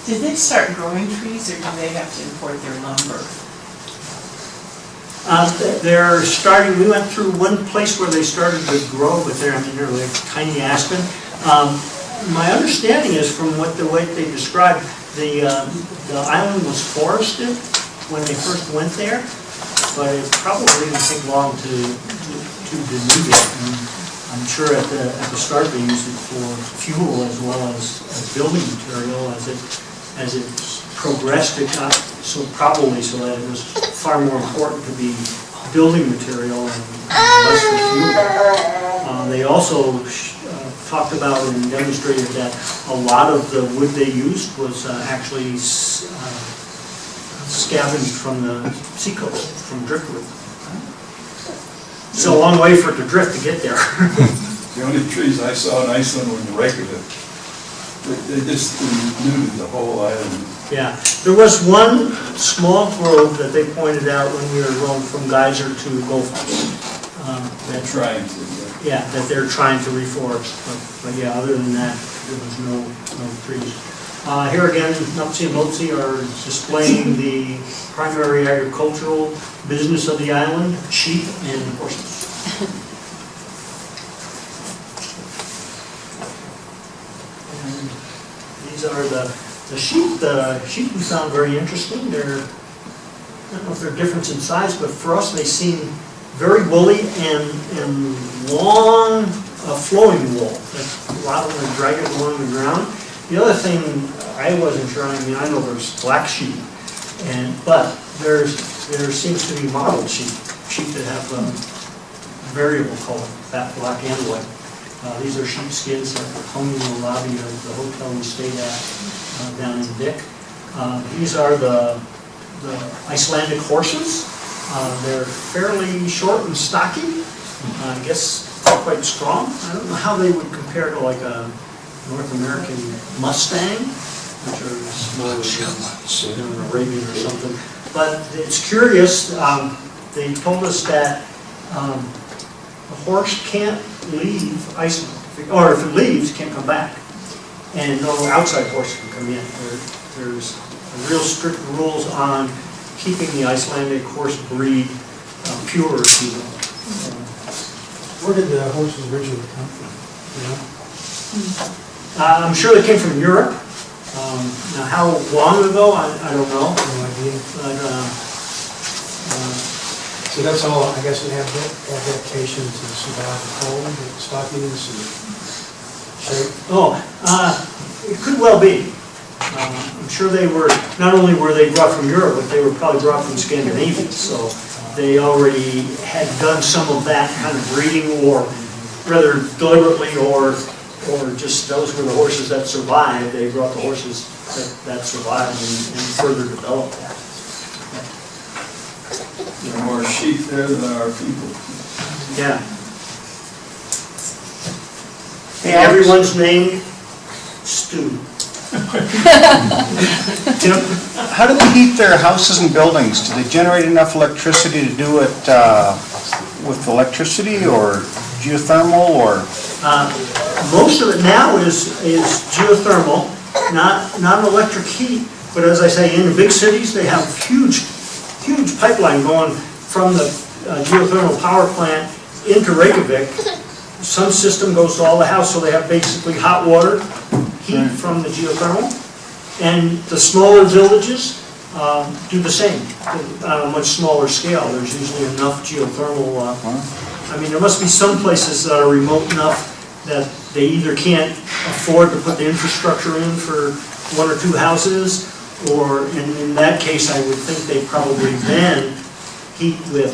Did they start growing trees, or do they have to import their lumber? They're starting. We went through one place where they started to grow, but they're like tiny aspen. My understanding is, from the way they described, the island was forested when they first went there, but it probably didn't take long to denude it. And I'm sure at the start they used it for fuel as well as building material. As it progressed, it got so that it was far more important to be building material and less for fuel. They also talked about and demonstrated that a lot of the wood they used was actually scavenged from the seacoast, from driftwood. It's a long way for it to drift to get there. The only trees I saw in Iceland were regular. They just denuded the whole island. Yeah, there was one small grove that they pointed out when we were going from Geyser to Gullfoss. That they're trying to reforest, but yeah, other than that, there was no trees. Here again, Nuptsi and Lotsi are displaying the primary agricultural business of the island, sheep and horses. And these are the sheep. The sheep we found very interesting. I don't know if they're different in size, but for us they seem very woolly and long flowing wool. Like a lot of them drag it along the ground. The other thing I wasn't sure, I know there's black sheep, but there seems to be mottled sheep that have variable color, fat, black, and white. These are sheepskins that hung in the lobby of the hotel we stayed at down in Dick. These are the Icelandic horses. They're fairly short and stocky. I guess quite strong. I don't know how they would compare to like a North American Mustang, which are smaller than an Arabian or something. But it's curious, they told us that a horse can't leave Iceland, or if it leaves, can't come back. And no outside horse can come in. There's real strict rules on keeping the Icelandic horse breed pure, if you will. Where did the horses originally come from? You know? I'm sure they came from Europe. Now, how long ago, I don't know. No idea. But, So that's all, I guess, an adaptation to survive the cold, the stockiness and shape. it could well be. I'm sure they were, not only were they brought from Europe, but they were probably brought from Scandinavia. So they already had done some of that kind of breeding, or rather deliberately, or just those were the horses that survived. They brought the horses that survived and further developed that. There are more sheep there than there are people. Yeah. Hey, everyone's named Stu. Tim? How do they heat their houses and buildings? Do they generate enough electricity to do it with electricity or geothermal or? Most of it now is geothermal, not electric heat, but as I say, in the big cities, they have huge pipeline going from the geothermal power plant into Reykjavik. Some system goes to all the houses, so they have basically hot water, heat from the geothermal. And the smaller villages do the same, on a much smaller scale. There's usually enough geothermal. I mean, there must be some places that are remote enough that they either can't afford to put the infrastructure in for one or two houses, or in that case, I would think they probably then heat with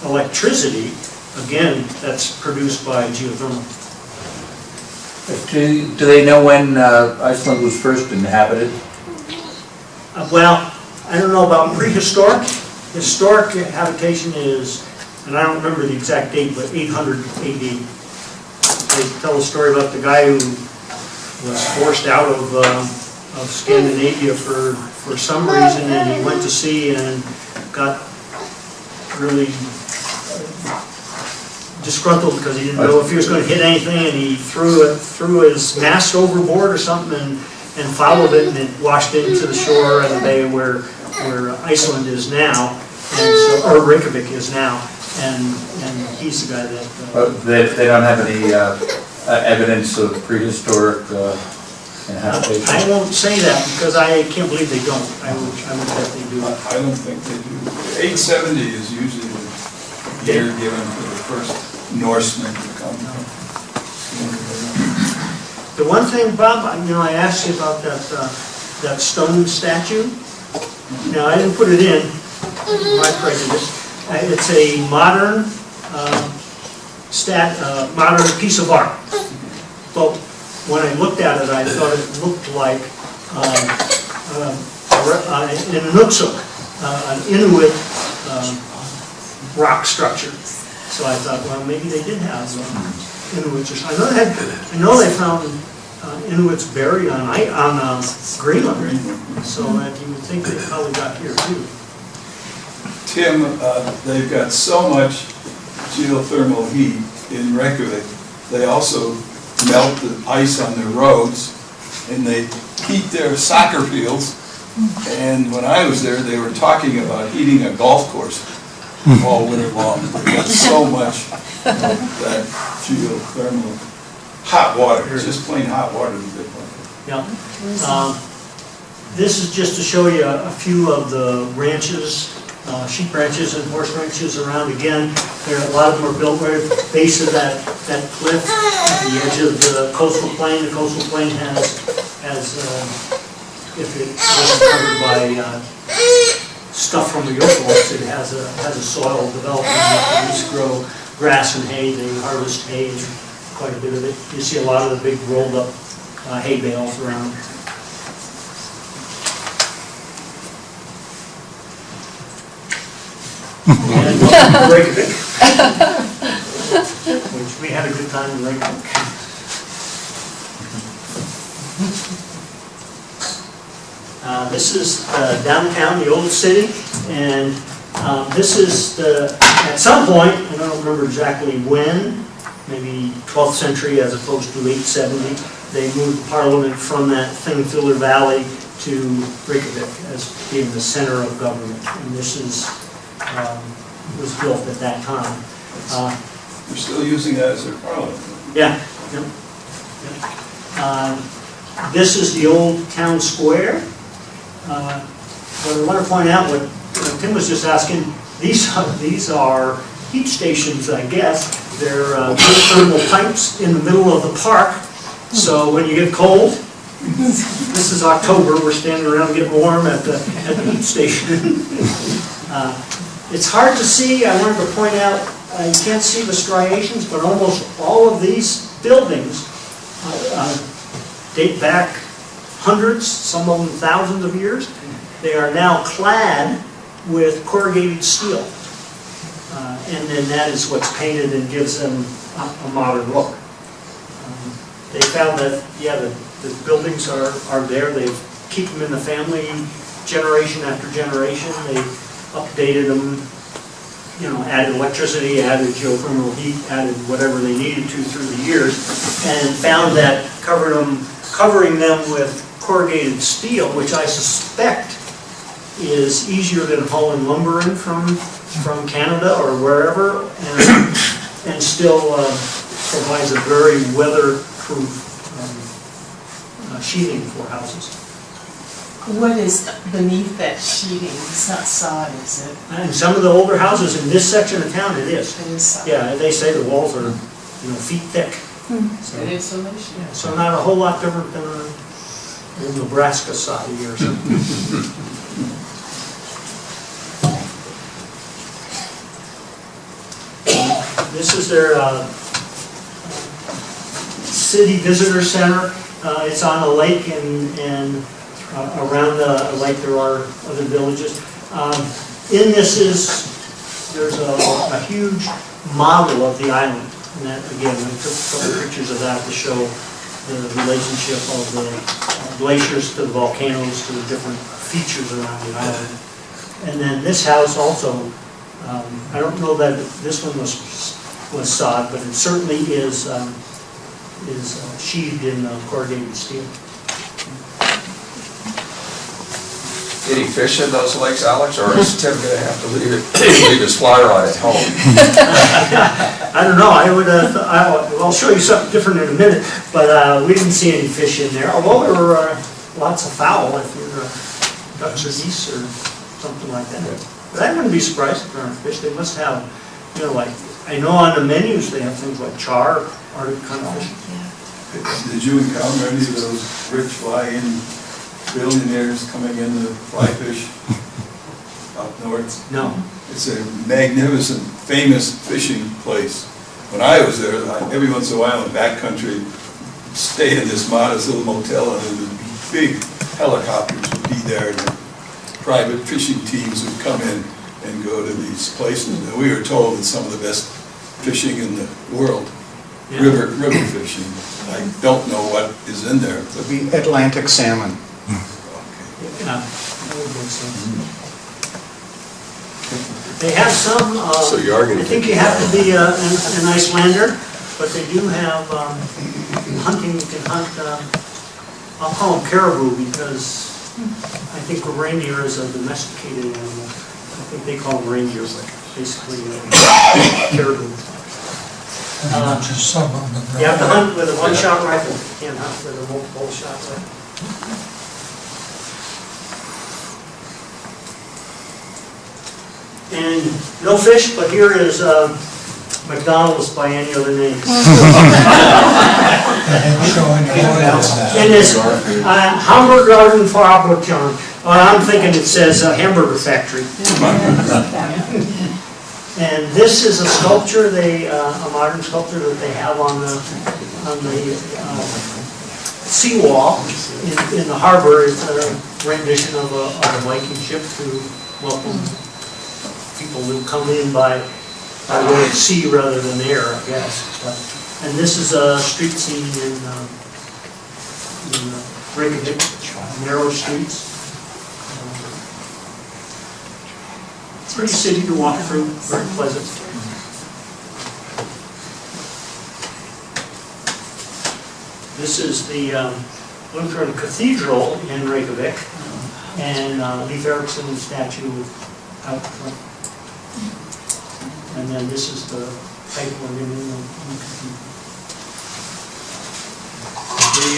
electricity. Again, that's produced by geothermal. Do they know when Iceland was first inhabited? Well, I don't know about prehistoric. Historic habitation is, and I don't remember the exact date, but 800 AD. They tell a story about the guy who was forced out of Scandinavia for some reason, and he went to sea and got really disgruntled because he didn't know if he was going to hit anything, and he threw his mast overboard or something and followed it, and it washed into the shore of the bay where Iceland is now, and so, or Reykjavik is now, and he's the guy that. They don't have any evidence of prehistoric inhabitation? I won't say that because I can't believe they don't. I would bet they do. I don't think they do. 870 is usually the year given for the first Norsemen to come. The one thing, Bob, I asked you about that stone statue. Now, I didn't put it in, my prejudice. It's a modern modern piece of art. But when I looked at it, I thought it looked like an Inuksuk, an Inuit rock structure. So I thought, well, maybe they did have Inuits or something. I know they found Inuits buried on Greenland, so that you would think they probably got here too. Tim, they've got so much geothermal heat in Reykjavik. They also melt the ice on their roads, and they heat their soccer fields. And when I was there, they were talking about heating a golf course all winter long. They got so much of that geothermal hot water, just plain hot water. Yeah. This is just to show you a few of the ranches, sheep ranches and horse ranches around. Again, a lot of them are built right at the base of that cliff at the edge of the coastal plain. The coastal plain has if it wasn't covered by stuff from the Jokolaups, it has a soil development. They used to grow grass and hay. They harvest hay, quite a bit of it. You see a lot of the big rolled up hay bales around. And Reykjavik. We which we had a good time in Reykjavik. This is downtown, the old city, and this is at some point, I don't remember exactly when, maybe 12th century as opposed to 870, they moved the parliament from that Thingvellir Valley to Reykjavik as being the center of government. And this was built at that time. We're still using that as their parliament. Yeah. Yep. This is the old town square. What I want to point out, what Tim was just asking, these are heat stations, I guess. They're geothermal pipes in the middle of the park. So when you get cold, this is October, we're standing around getting warm at the heat station. It's hard to see, I wanted to point out, you can't see the striations, but almost all of these buildings date back hundreds, some of them thousands of years. They are now clad with corrugated steel. And then that is what's painted and gives them a modern look. They found that, yeah, the buildings are there. They keep them in the family generation after generation. They updated them, added electricity, added geothermal heat, added whatever they needed to through the years, and found that covering them with corrugated steel, which I suspect is easier than hauling lumber in from Canada or wherever, and still provides a very weatherproof sheathing for houses. What is beneath that sheeting? It's not sod, is it? And some of the older houses in this section of town, it is. It is sod. Yeah, they say the walls are, feet thick. So, Good insulation. yeah, so not a whole lot different than a Nebraska siding or something. This is their city visitor center. It's on a lake, and around the lake there are other villages. In this there's a huge model of the island. And that, again, we took a couple pictures of that to show the relationship of the glaciers to the volcanoes, to the different features around the island. And then this house also, I don't know that this one was sod, but it certainly is sheathed in corrugated steel. Any fish in those lakes, Alex, or is Tim gonna have to leave his fly rod at home? I don't know, I'll show you something different in a minute, but we didn't see any fish in there, although there were lots of fowl, if you're ducks or geese or something like that. But I wouldn't be surprised if there aren't fish. They must have, I know on the menus they have things like char, or kind of fish. Did you encounter any of those rich fly-in billionaires coming in to fly fish up north? No. It's a magnificent, famous fishing place. When I was there, every once in a while in backcountry, stay in this modest little motel, and the big helicopters would be there, and the private fishing teams would come in and go to these places. And we were told it's some of the best fishing in the world, Yeah. river fishing. I don't know what is in there. It'd be Atlantic salmon. Yeah, that would make sense. They have some, So you are gonna I think you have to be an Icelander, but they do have hunting, you can hunt, I'll call them caribou because I think a reindeer is a domesticated animal. I think they call them reindeers, basically caribou. Just some of them. You have to hunt with a one-shot rifle, you can't hunt with a multiple shot rifle. And no fish, but here is McDonald's by any other name. It is Hamburger Garden for Abrochon. I'm thinking it says hamburger factory. And this is a sculpture, a modern sculpture that they have on the seawall in the harbor. It's a rendition of a Viking ship to welcome people who come in by by way of sea rather than air, I guess. And this is a street scene in Reykjavik, narrow streets. Pretty city to walk through, very pleasant. This is the Lutheran Cathedral in Reykjavik, and Leif Erikson's statue out front. And then this is the pipe organ in the cathedral.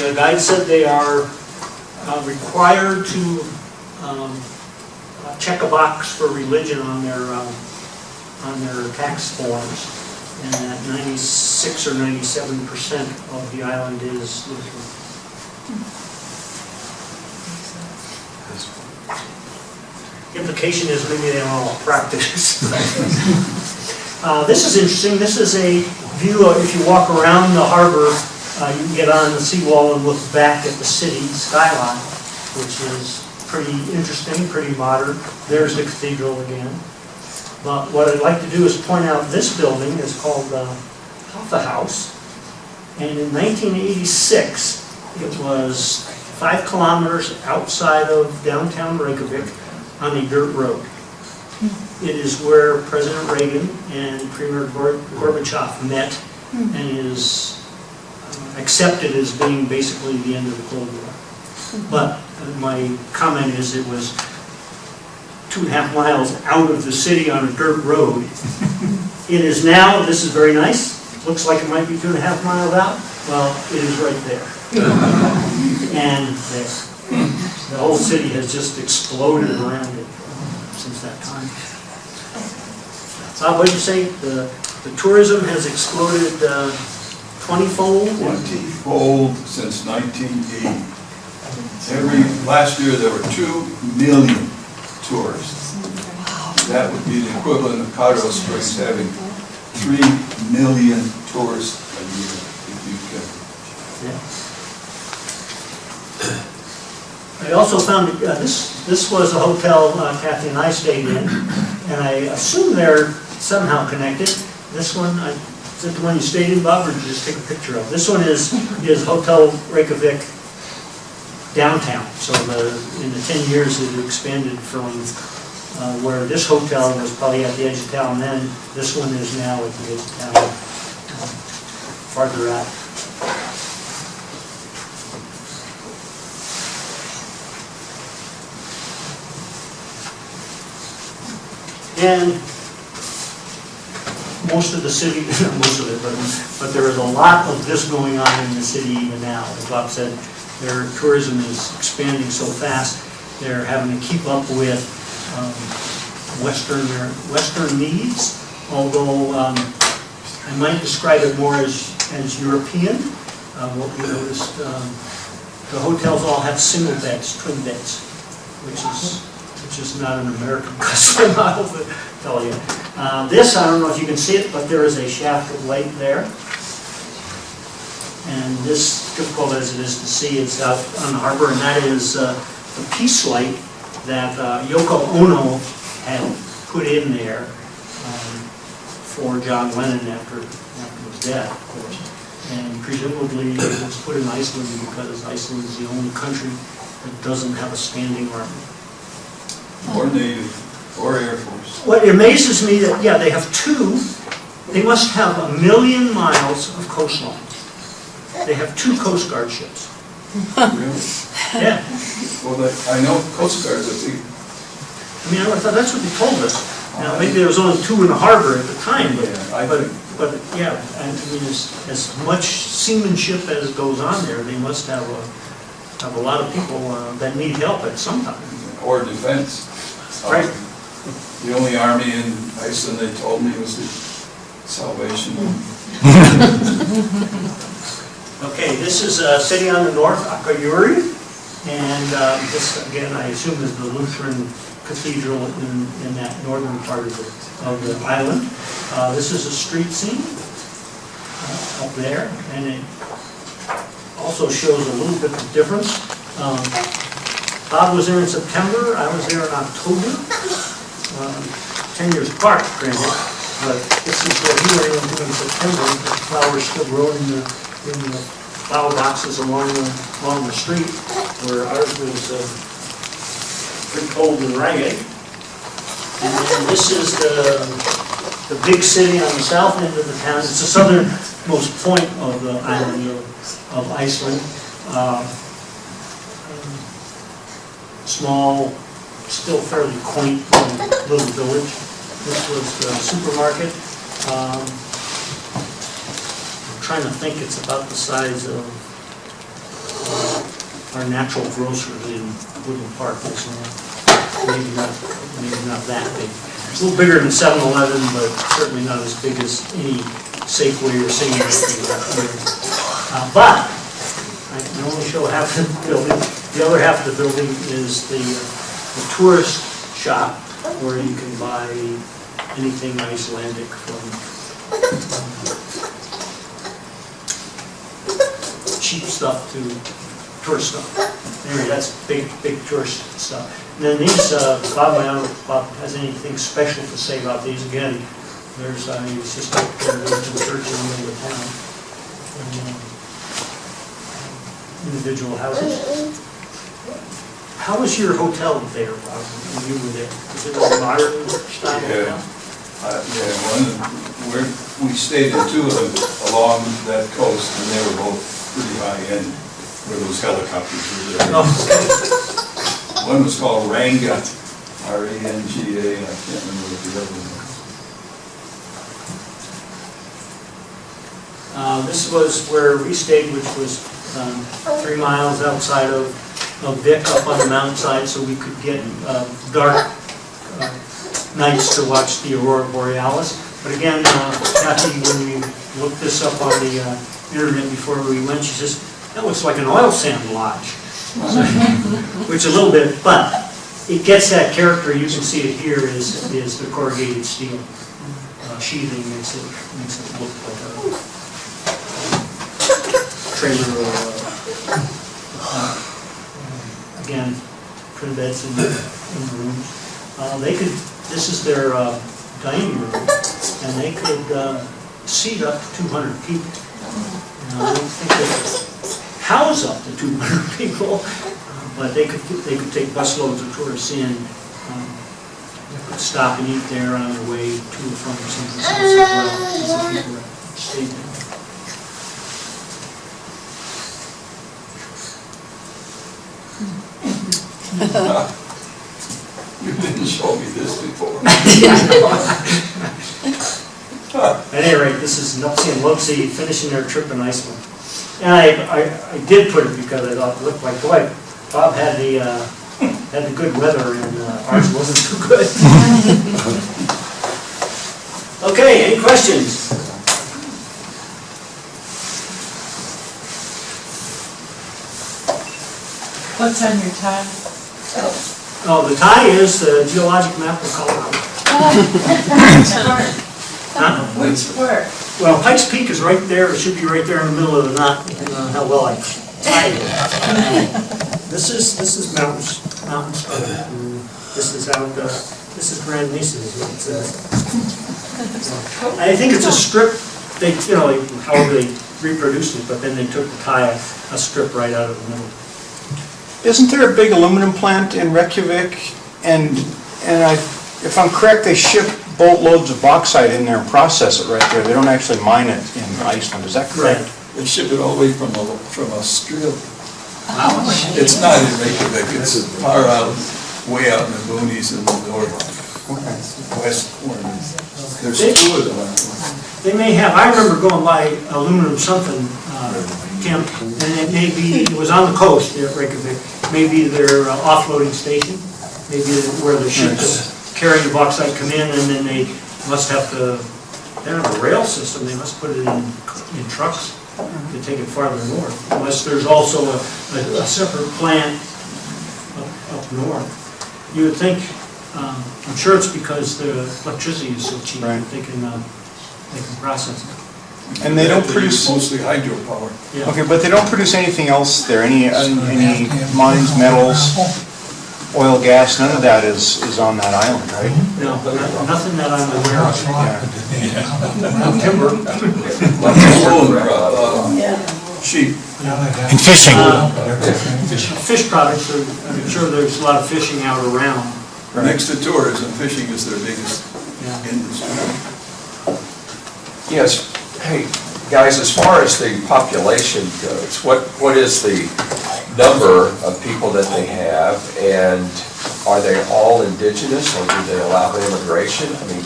The guide said they are required to check a box for religion on their tax forms, and that 96 or 97% of the island is Lutheran. Implication is maybe they don't all practice. This is interesting. This is a view of, if you walk around the harbor, you can get on the seawall and look back at the city skyline, which is pretty interesting, pretty modern. There's the cathedral again. But what I'd like to do is point out this building is called the Hoffa House. And in 1986, it was 5 kilometers outside of downtown Reykjavik on a dirt road. It is where President Reagan and Premier Gorbachev met and is accepted as being basically the end of the Cold War. But my comment is it was 2.5 miles out of the city on a dirt road. It is now, this is very nice, looks like it might be 2.5 miles out. Well, it is right there. And there. The whole city has just exploded around it since that time. What did you say? The tourism has exploded 20-fold? 20-fold since 1980. Last year there were 2 million tourists. That would be the equivalent of Colorado Springs having 3 million tourists a year, if you can. I also found, this was a hotel Kathy and I stayed in, and I assume they're somehow connected. This one, is that the one you stayed in, Bob, or did you just take a picture of? This one is Hotel Reykjavik downtown. So in the 10 years it expanded from where this hotel was probably at the edge of town then, this one is now at the edge of town, farther out. And most of the city, not most of it, but there is a lot of this going on in the city even now. As Bob said, their tourism is expanding so fast, they're having to keep up with Western needs, although I might describe it more as European. What we noticed, the hotels all have single beds, twin beds, which is not an American custom, I'll tell you. This, I don't know if you can see it, but there is a shaft of light there. And this, difficult as it is to see, it's out on the harbor, and that is the peace light that Yoko Ono had put in there for John Lennon after his death, of course. And presumably it was put in Iceland because Iceland is the only country that doesn't have a standing army. Or Navy, or Air Force. What amazes me that, yeah, they have 2, they must have 1 million miles of coastline. They have 2 Coast Guard ships. Really? Yeah. Well, I know Coast Guards, I think. I mean, I thought that's what they told us. Now, maybe there was only 2 in the harbor at the time, but yeah, I mean, as much seamanship as goes on there, they must have a lot of people that need help at some time. Or defense. Right. The only army in Iceland, they told me, was the Salvation. Okay, this is a city on the north, Akureyri, and this, again, I assume is the Lutheran Cathedral in that northern part of the island. This is a street scene up there, and it also shows a little bit of difference. Bob was there in September, I was there in October, 10 years apart, granted. but this is what he went into in September, the flowers still growing in the flower boxes along the street, where ours was pretty cold and ragged. And then this is the big city on the south end of the town. It's the southernmost point of the island of Iceland. Small, still fairly quaint little village. This was the supermarket. I'm trying to think, it's about the size of our natural grocery in Woodland Park. Maybe not that big. It's a little bigger than 7-Eleven, but certainly not as big as any Safeway or Singer. But I can only show half of the building. The other half of the building is the tourist shop, where you can buy anything Icelandic, from cheap stuff to tourist stuff. Anyway, that's big tourist stuff. And then these, Bob, I don't know if Bob has anything special to say about these. Again, there's it's just like the Lutheran church in the middle of town. And, individual houses. How was your hotel there, Bob, when you were there? Was it a modern style hotel? We stayed in two of them along that coast, and they were both pretty high end, where those helicopters were there. Oh. One was called Ranga, R-A-N-G-A, and I can't remember what the other one was. This was where we stayed, which was 3 miles outside of Vic, up on the mountainside, so we could get dark nights to watch the aurora borealis. But again, Kathy, when we looked this up on the internet before we went, she says, that looks like an oil sand lodge. Which a little bit, but it gets that character. You can see it here is the corrugated steel sheathing makes it look like a trailer or again, twin beds in the rooms. This is their dining room, and they could seat up to 200 people. I don't think they could house up to 200 people, but they could take busloads of tourists in, they could stop and eat there on their way to or from something else as well, as the people that stayed there. You didn't show me this before. At any rate, this is Nupsy and Lopsy finishing their trip in Iceland. And I did put it because I thought it looked like, boy, Bob had the good weather and ours wasn't too good. Okay, any questions? What's on your tie? Oh, the tie is the Geologic Map of Colorado. Huh? Which part? Well, Pikes Peak is right there, it should be right there in the middle of the knot, depending on how well I tie it. This is mountains. This is out, this is Grand Mesa, is what it says. I think it's a strip, however they reproduced it, but then they took the tie, a strip right out of the middle. Isn't there a big aluminum plant in Reykjavik? And if I'm correct, they ship boatloads of bauxite in there and process it right there. They don't actually mine it in Iceland. Is that correct? They ship it all the way from Australia. It's not in Reykjavik, it's far out, way out in the boonies in the west corner. There's two of them. They may have, I remember going by aluminum something, Camp, and it was on the coast there at Reykjavik, maybe their offloading station, maybe where the ships carrying the bauxite come in, and then they must have to, they don't have a rail system, they must put it in trucks to take it farther north, unless there's also a separate plant up north. You would think, I'm sure it's because the electricity is so cheap, right, they can process it. And they don't produce mostly hydropower. Yeah. Okay, but they don't produce anything else there. Any mines, metals. oil, gas, none of that is on that island, right? No, nothing that I'm aware of. Timber. Sheep. And fishing. Fish products, I'm sure there's a lot of fishing out around. Next to tourism, fishing is their biggest Yeah. industry. Yes, hey, guys, as far as the population goes, what is the number of people that they have? And are they all indigenous, or do they allow immigration? I mean,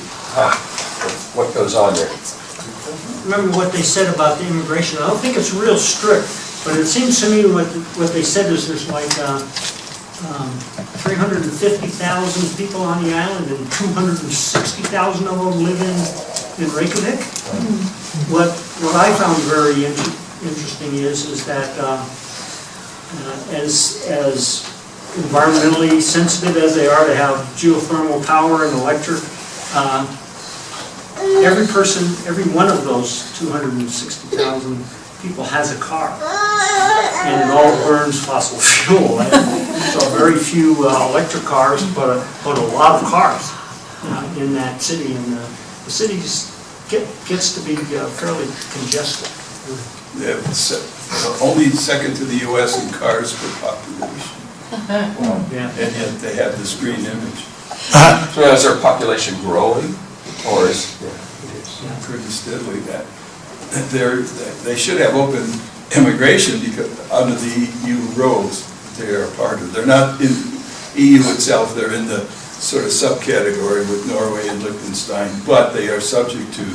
what goes on there? Remember what they said about the immigration? I don't think it's real strict, but it seems to me what they said is there's like 350,000 people on the island and 260,000 of them live in Reykjavik. What I found very interesting is that as environmentally sensitive as they are to have geothermal power and electric, every one of those 260,000 people has a car, and it all burns fossil fuel. So very few electric cars, but a lot of cars in that city, and the city just gets to be fairly congested. They're only second to the US in cars per population, Yeah. and yet they have this green image. So is their population growing, or is? Pretty steadily that they should have open immigration because under the EU rules they are part of. They're not in EU itself, they're in the sort of subcategory with Norway and Liechtenstein, but they are subject to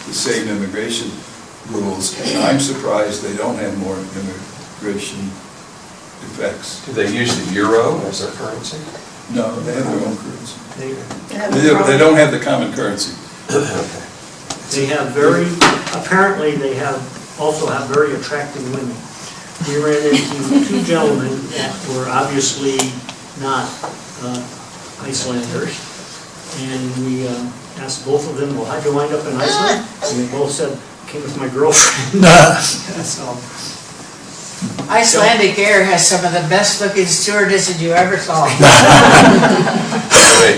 the same immigration rules. And I'm surprised they don't have more immigration effects. Do they use the euro as their currency? No, they have their own currency. They They don't have the common currency. Apparently they also have very attractive women. We ran into two gentlemen that were obviously not Icelanders, and we asked both of them, well, how'd you wind up in Iceland? And they both said, came with my girlfriend. So, Icelandic Air has some of the best looking stewardesses you ever saw.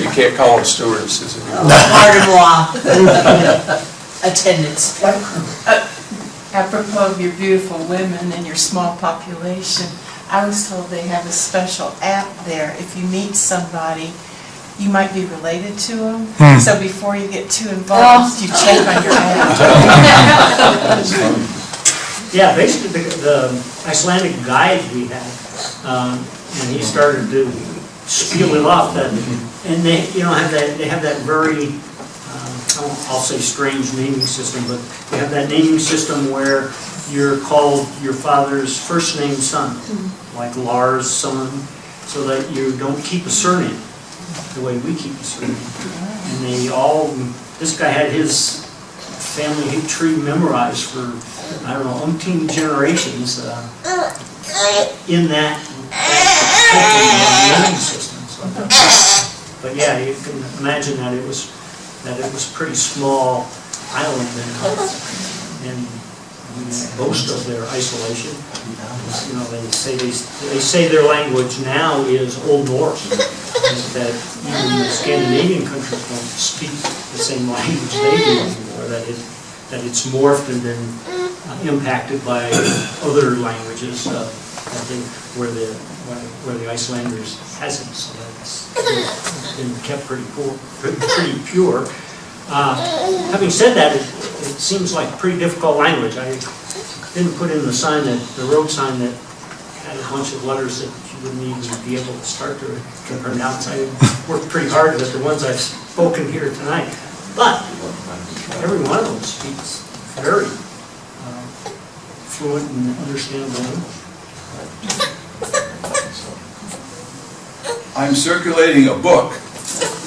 You can't call them stewardesses anymore. Attendants. Apropos of your beautiful women and your small population, I was told they have a special app there. If you meet somebody, you might be related to them. So before you get too involved, you check on your app. yeah, basically the Icelandic guide we had, and he started to spiel it off, and they have that very, I'll say strange naming system, but they have that naming system where you're called your father's first name son, like Lars' son, so that you don't keep a surname the way we keep a surname. And this guy had his family tree memorized for, I don't know, umpteen generations in that naming system. So, but yeah, you can imagine that it was pretty small island, and most of their isolation. You know, they say their language now is Old Norse, that even the Scandinavian countries don't speak the same language they do anymore. That it's morphed and been impacted by other languages where the Icelanders hasn't. So that's been kept pretty pure. Having said that, it seems like a pretty difficult language. I didn't put in the road sign that had a bunch of letters that you wouldn't even be able to start to pronounce. I worked pretty hard with the ones I've spoken here tonight. But every one of them speaks very fluent and understandable. I'm circulating a book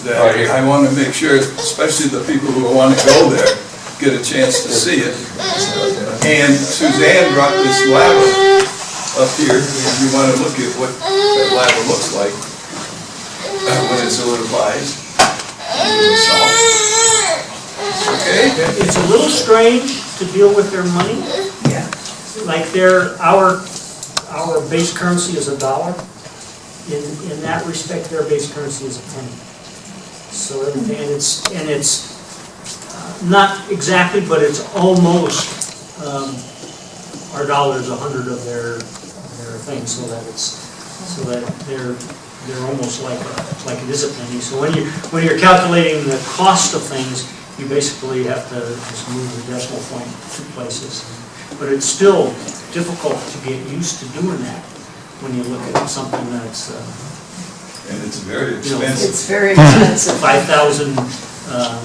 that I want to make sure, especially the people who want to go there, get a chance to see it. And Suzanne brought this lava up here, if you want to look at what that lava looks like when it solidifies. Okay? It's a little strange to deal with their money. Yeah. Like our base currency is $1. in that respect, their base currency is a penny. So everything, and it's not exactly, but it's almost, our dollar is 100 of their thing, so that they're almost like it is a penny. So when you're calculating the cost of things, you basically have to just move the decimal point 2 places. But it's still difficult to get used to doing that when you look at something that's, And it's very you know, expensive. It's very expensive. 5,000, I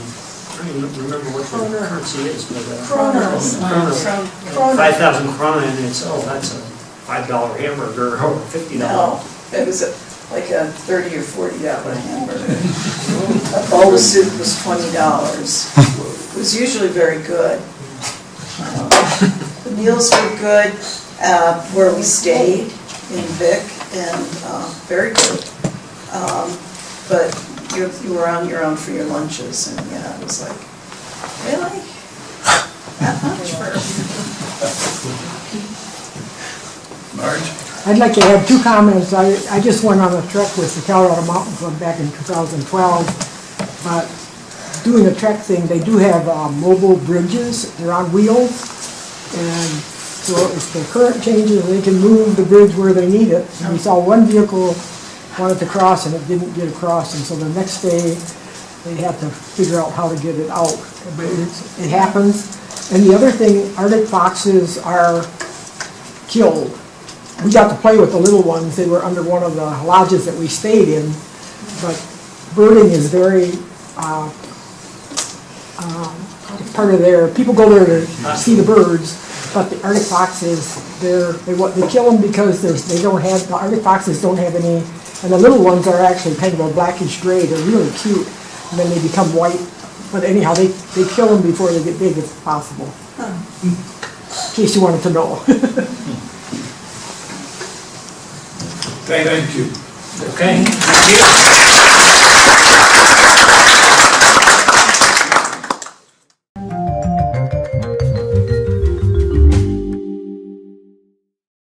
don't even remember what the Kroner. currency is, but. Kroner. Kroner. 5,000 kroner, and it's, that's a $5 hamburger or $50. No, it was like a $30 or $40 hamburger. A bowl of soup was $20. It was usually very good. The meals were good where we stayed in Vic, and very good. But you were on your own for your lunches, and yeah, it was like, really? That much for? Marge? I'd like to add 2 comments. I just went on a trek with the Colorado Mountain Club back in 2012. But doing a trek thing, they do have mobile bridges. They're on wheels. And so if the current changes, they can move the bridge where they need it. And we saw one vehicle wanted to cross and it didn't get across. And so the next day, they had to figure out how to get it out. But it happens. And the other thing, Arctic foxes are killed. We got to play with the little ones. They were under one of the lodges that we stayed in. But birding is very part of their, people go there to see the birds, but the Arctic foxes, they kill them because they don't have, the Arctic foxes don't have any, and the little ones are actually kind of a blackish gray. They're really cute, and then they become white. But anyhow, they kill them before they get big if possible. In case you wanted to know. Thank you. Okay, thank you.